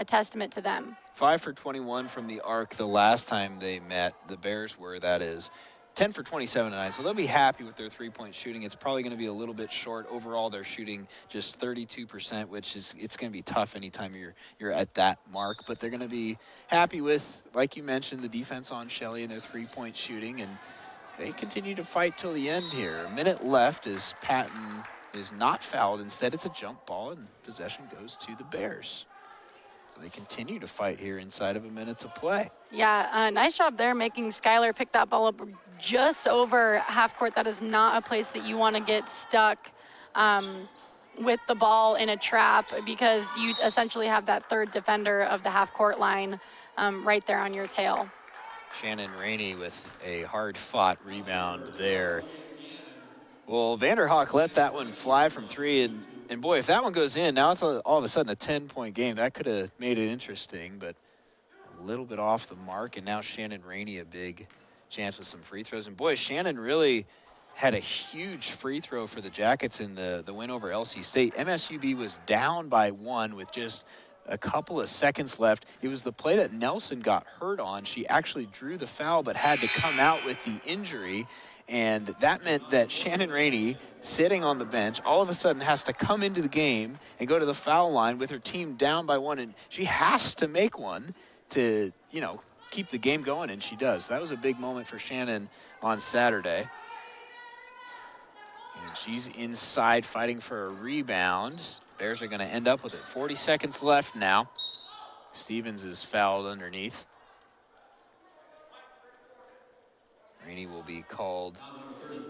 testament to them. 5 for 21 from the arc the last time they met. The Bears were, that is. 10 for 27 tonight, so they'll be happy with their 3-point shooting. It's probably going to be a little bit short. Overall, they're shooting just 32%, which is, it's going to be tough anytime you're at that mark. But they're going to be happy with, like you mentioned, the defense on Shelley and their 3-point shooting, and they continue to fight till the end here. 1 minute left as Patton is not fouled. Instead, it's a jump ball, and possession goes to the Bears. They continue to fight here inside of 1 minute to play. Yeah, nice job there making Skylar pick that ball up just over half court. That is not a place that you want to get stuck with the ball in a trap, because you essentially have that third defender of the half court line right there on your tail. Shannon Rainey with a hard-fought rebound there. Well, Vanderhoek let that one fly from 3, and boy, if that one goes in, now it's all of a sudden a 10-point game. That could have made it interesting, but a little bit off the mark, and now Shannon Rainey a big chance with some free throws. And boy, Shannon really had a huge free throw for the Jackets in the win over LC State. MSUB was down by 1 with just a couple of seconds left. It was the play that Nelson got hurt on. She actually drew the foul but had to come out with the injury. And that meant that Shannon Rainey, sitting on the bench, all of a sudden has to come into the game and go to the foul line with her team down by 1. And she has to make one to, you know, keep the game going, and she does. That was a big moment for Shannon on Saturday. And she's inside fighting for a rebound. Bears are going to end up with it. 40 seconds left now. Stevens is fouled underneath. Rainey will be called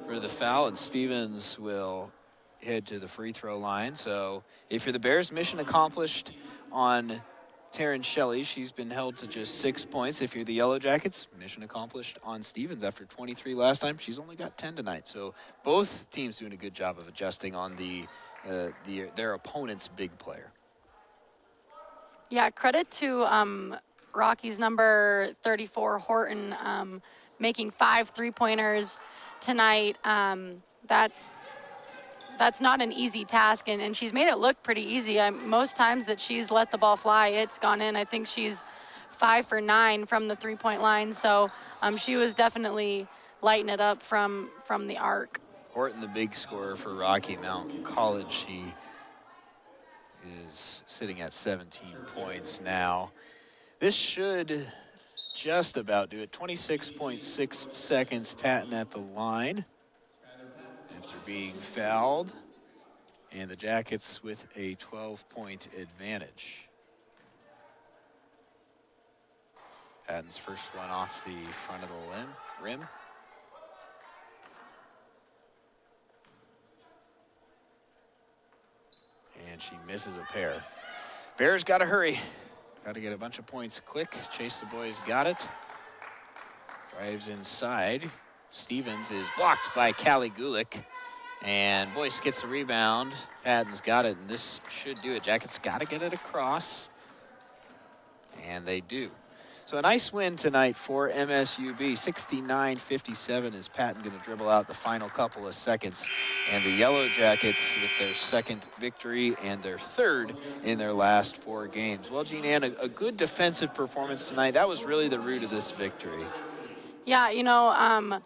for the foul, and Stevens will head to the free throw line. So if you're the Bears, mission accomplished on Taryn Shelley. She's been held to just 6 points. If you're the Yellow Jackets, mission accomplished on Stevens after 23 last time. She's only got 10 tonight. So both teams doing a good job of adjusting on the their opponent's big player. Yeah, credit to Rocky's number 34, Horton, making 5 3-pointers tonight. That's not an easy task, and she's made it look pretty easy. Most times that she's let the ball fly, it's gone in. I think she's 5 for 9 from the 3-point line, so she was definitely lighting it up from the arc. Horton, the big scorer for Rocky Mountain College. She is sitting at 17 points now. This should just about do it. 26.6 seconds, Patton at the line after being fouled. And the Jackets with a 12-point advantage. Patton's first one off the front of the rim. And she misses a pair. Bears got to hurry. Got to get a bunch of points quick. Chase the boys got it. Drives inside. Stevens is blocked by Callie Gulick. And Boyce gets the rebound. Patton's got it, and this should do it. Jackets got to get it across. And they do. So a nice win tonight for MSUB. 69-57 is Patton going to dribble out the final couple of seconds. And the Yellow Jackets with their second victory and their third in their last 4 games. Well, Jean Ann, a good defensive performance tonight. That was really the root of this victory. Yeah, you know,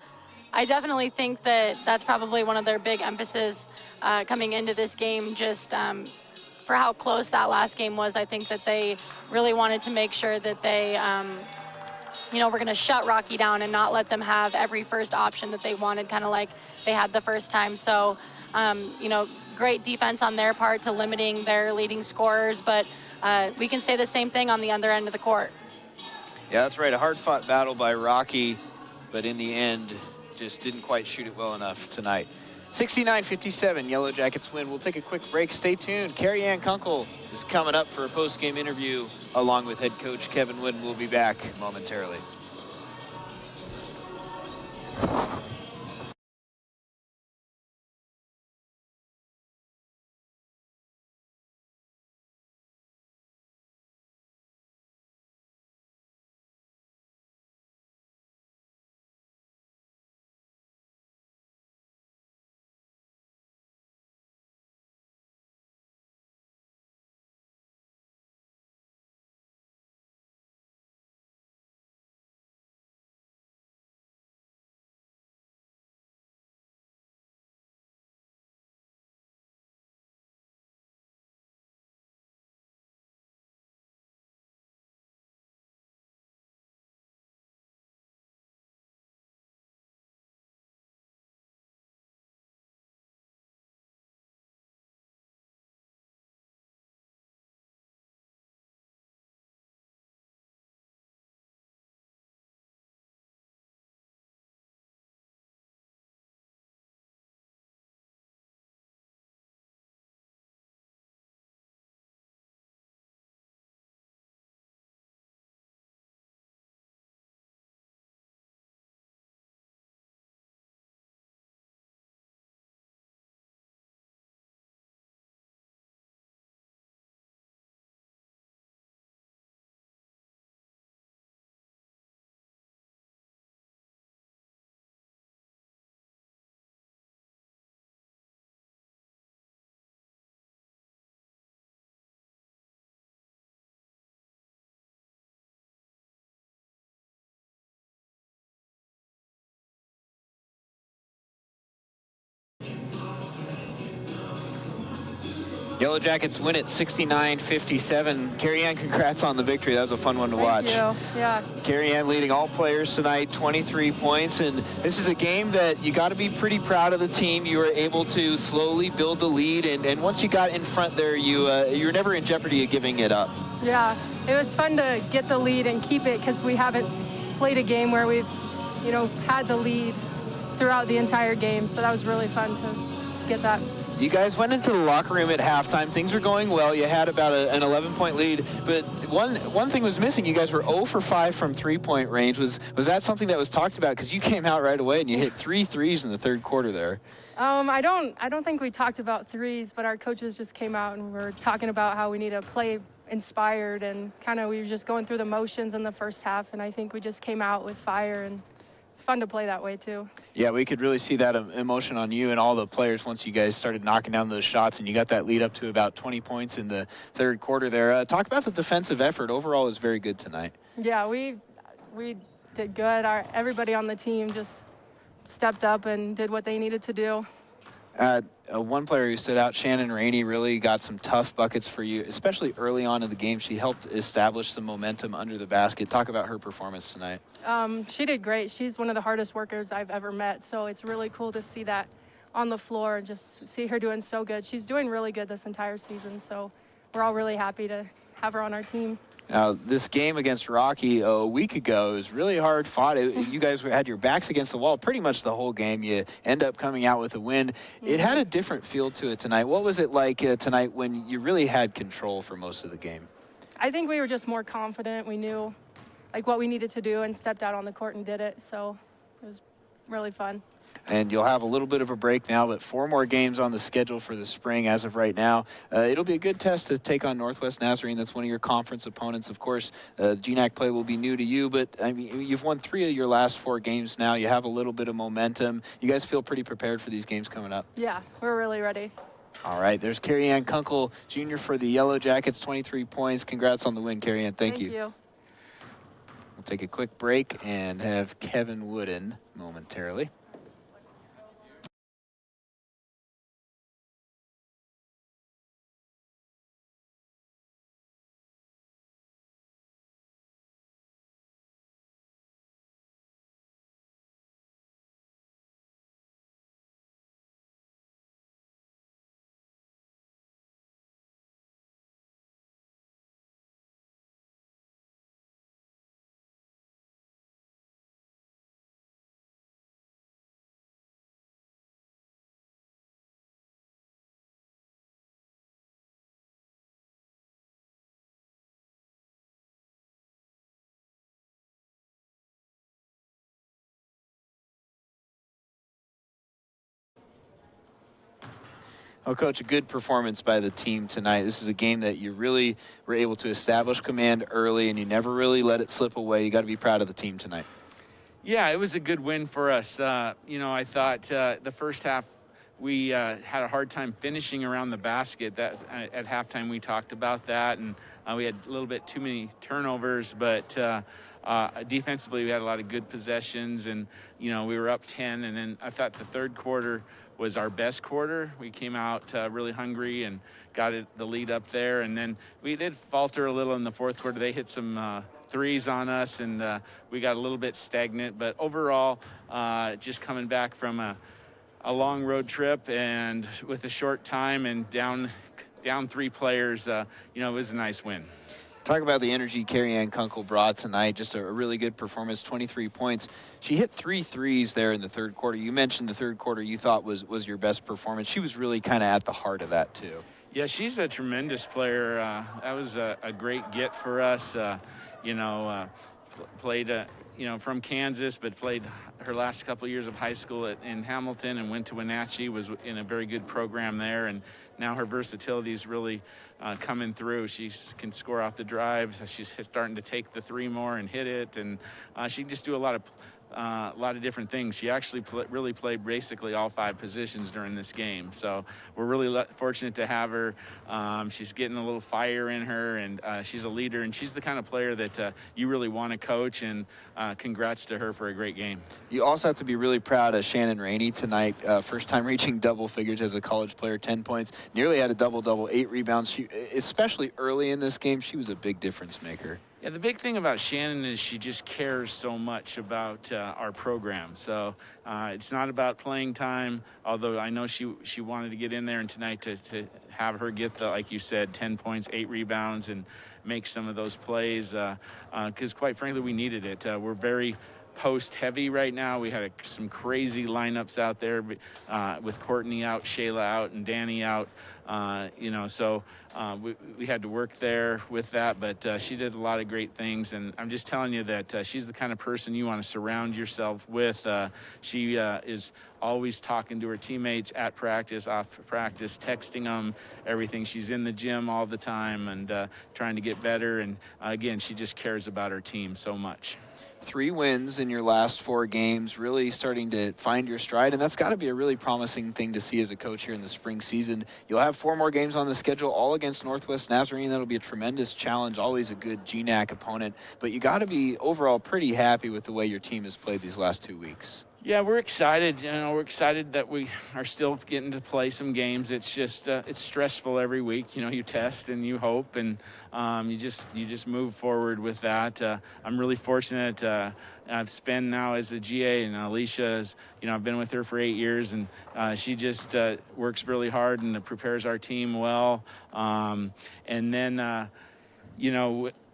I definitely think that that's probably one of their big emphasis coming into this game, just for how close that last game was. I think that they really wanted to make sure that they, you know, were going to shut Rocky down and not let them have every first option that they wanted, kind of like they had the first time. So, you know, great defense on their part to limiting their leading scorers, but we can say the same thing on the other end of the court. Yeah, that's right. A hard-fought battle by Rocky, but in the end, just didn't quite shoot it well enough tonight. 69-57, Yellow Jackets win. We'll take a quick break. Stay tuned. Carrie Ann Kunkel is coming up for a post-game interview along with head coach Kevin Wooden. We'll be back momentarily. Yellow Jackets win it 69-57. Carrie Ann, congrats on the victory. That was a fun one to watch. Thank you. Yeah. Carrie Ann leading all players tonight, 23 points. And this is a game that you got to be pretty proud of the team. You were able to slowly build the lead. And once you got in front there, you're never in jeopardy of giving it up. Yeah. It was fun to get the lead and keep it because we haven't played a game where we've, you know, had the lead throughout the entire game. So that was really fun to get that. You guys went into the locker room at halftime. Things were going well. You had about an 11-point lead, but one thing was missing. You guys were 0 for 5 from three-point range. Was that something that was talked about? Because you came out right away and you hit 3 threes in the third quarter there. I don't think we talked about threes, but our coaches just came out and were talking about how we need to play inspired, and kind of we were just going through the motions in the first half, and I think we just came out with fire, and it's fun to play that way too. Yeah, we could really see that emotion on you and all the players once you guys started knocking down those shots, and you got that lead up to about 20 points in the third quarter there. Talk about the defensive effort. Overall, is very good tonight. Yeah, we did good. Everybody on the team just stepped up and did what they needed to do. One player who stood out, Shannon Rainey, really got some tough buckets for you, especially early on in the game. She helped establish some momentum under the basket. Talk about her performance tonight. She did great. She's one of the hardest workers I've ever met, so it's really cool to see that on the floor and just see her doing so good. She's doing really good this entire season, so we're all really happy to have her on our team. Now, this game against Rocky a week ago was really hard fought. You guys had your backs against the wall pretty much the whole game. You end up coming out with a win. It had a different feel to it tonight. What was it like tonight when you really had control for most of the game? I think we were just more confident. We knew like what we needed to do and stepped out on the court and did it. So it was really fun. And you'll have a little bit of a break now, but 4 more games on the schedule for the spring as of right now. It'll be a good test to take on Northwest Nazarene. That's one of your conference opponents. Of course, GNAC play will be new to you, but I mean, you've won 3 of your last 4 games now. You have a little bit of momentum. You guys feel pretty prepared for these games coming up? Yeah, we're really ready. All right, there's Carrie Ann Kunkel, Jr. for the Yellow Jackets, 23 points. Congrats on the win, Carrie Ann. Thank you. We'll take a quick break and have Kevin Wooden momentarily. Well, Coach, a good performance by the team tonight. This is a game that you really were able to establish command early, and you never really let it slip away. You got to be proud of the team tonight. Yeah, it was a good win for us. I thought the first half we had a hard time finishing around the basket. That at halftime we talked about that, and we had a little bit too many turnovers, but defensively we had a lot of good possessions, and we were up 10, and then I thought the third quarter was our best quarter. We came out really hungry and got the lead up there, and then we did falter a little in the fourth quarter. They hit some threes on us, and we got a little bit stagnant, but overall just coming back from a long road trip and with a short time and down 3 players, it was a nice win. Talk about the energy Carrie Ann Kunkel brought tonight. Just a really good performance, 23 points. She hit 3 threes there in the third quarter. You mentioned the third quarter you thought was your best performance. She was really kind of at the heart of that too. Yeah, she's a tremendous player. That was a great get for us. Played from Kansas, but played her last couple of years of high school in Hamilton and went to Wenatchee, was in a very good program there, and now her versatility is really coming through. She can score off the drive. She's starting to take the 3 more and hit it, and she can just do a lot of different things. She actually really played basically all 5 positions during this game. So we're really fortunate to have her. She's getting a little fire in her, and she's a leader, and she's the kind of player that you really want to coach, and congrats to her for a great game. You also have to be really proud of Shannon Rainey tonight. First time reaching double figures as a college player, 10 points, nearly had a double-double, 8 rebounds. She, especially early in this game, she was a big difference maker. Yeah, the big thing about Shannon is she just cares so much about our program. So it's not about playing time, although I know she wanted to get in there, and tonight to have her get like you said, 10 points, 8 rebounds, and make some of those plays, because quite frankly, we needed it. We're very post heavy right now. We had some crazy lineups out there with Courtney out, Shayla out, and Danny out. So we had to work there with that, but she did a lot of great things, and I'm just telling you that she's the kind of person you want to surround yourself with. She is always talking to her teammates at practice, off practice, texting them, everything. She's in the gym all the time and trying to get better, and again, she just cares about her team so much. 3 wins in your last 4 games, really starting to find your stride, and that's got to be a really promising thing to see as a coach here in the spring season. You'll have 4 more games on the schedule, all against Northwest Nazarene. That'll be a tremendous challenge, always a good GNAC opponent, but you got to be overall pretty happy with the way your team has played these last 2 weeks. Yeah, we're excited. We're excited that we are still getting to play some games. It's just it's stressful every week. You test and you hope, and you just move forward with that. I'm really fortunate. I've spent now as a GA, and Alicia is, I've been with her for 8 years, and she just works really hard and prepares our team well. And then,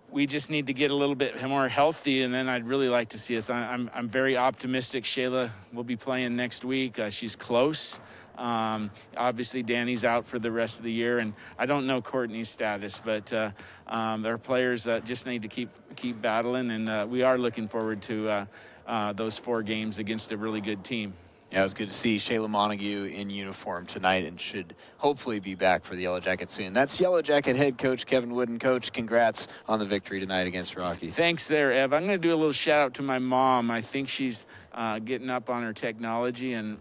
we just need to get a little bit more healthy, and then I'd really like to see us. I'm very optimistic. Shayla will be playing next week. She's close. Obviously, Danny's out for the rest of the year, and I don't know Courtney's status, but our players just need to keep battling, and we are looking forward to those 4 games against a really good team. Yeah, it was good to see Shayla Montague in uniform tonight and should hopefully be back for the Yellow Jackets soon. That's Yellow Jacket head coach Kevin Wooden. Coach, congrats on the victory tonight against Rocky. Thanks there, Ev. I'm going to do a little shout out to my mom. I think she's getting up on her technology and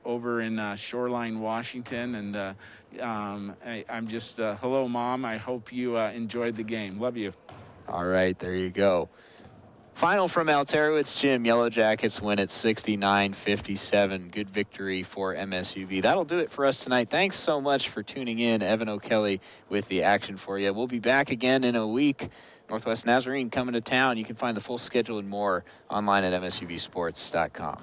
over in Shoreline, Washington. And I'm just, hello, Mom. I hope you enjoyed the game. Love you. All right, there you go. Final from Alterowitz Gym, Yellow Jackets win at 69-57. Good victory for MSUB. That'll do it for us tonight. Thanks so much for tuning in. Evan O'Kelly with the action for you. We'll be back again in a week. Northwest Nazarene coming to town. You can find the full schedule and more online at msubsports.com.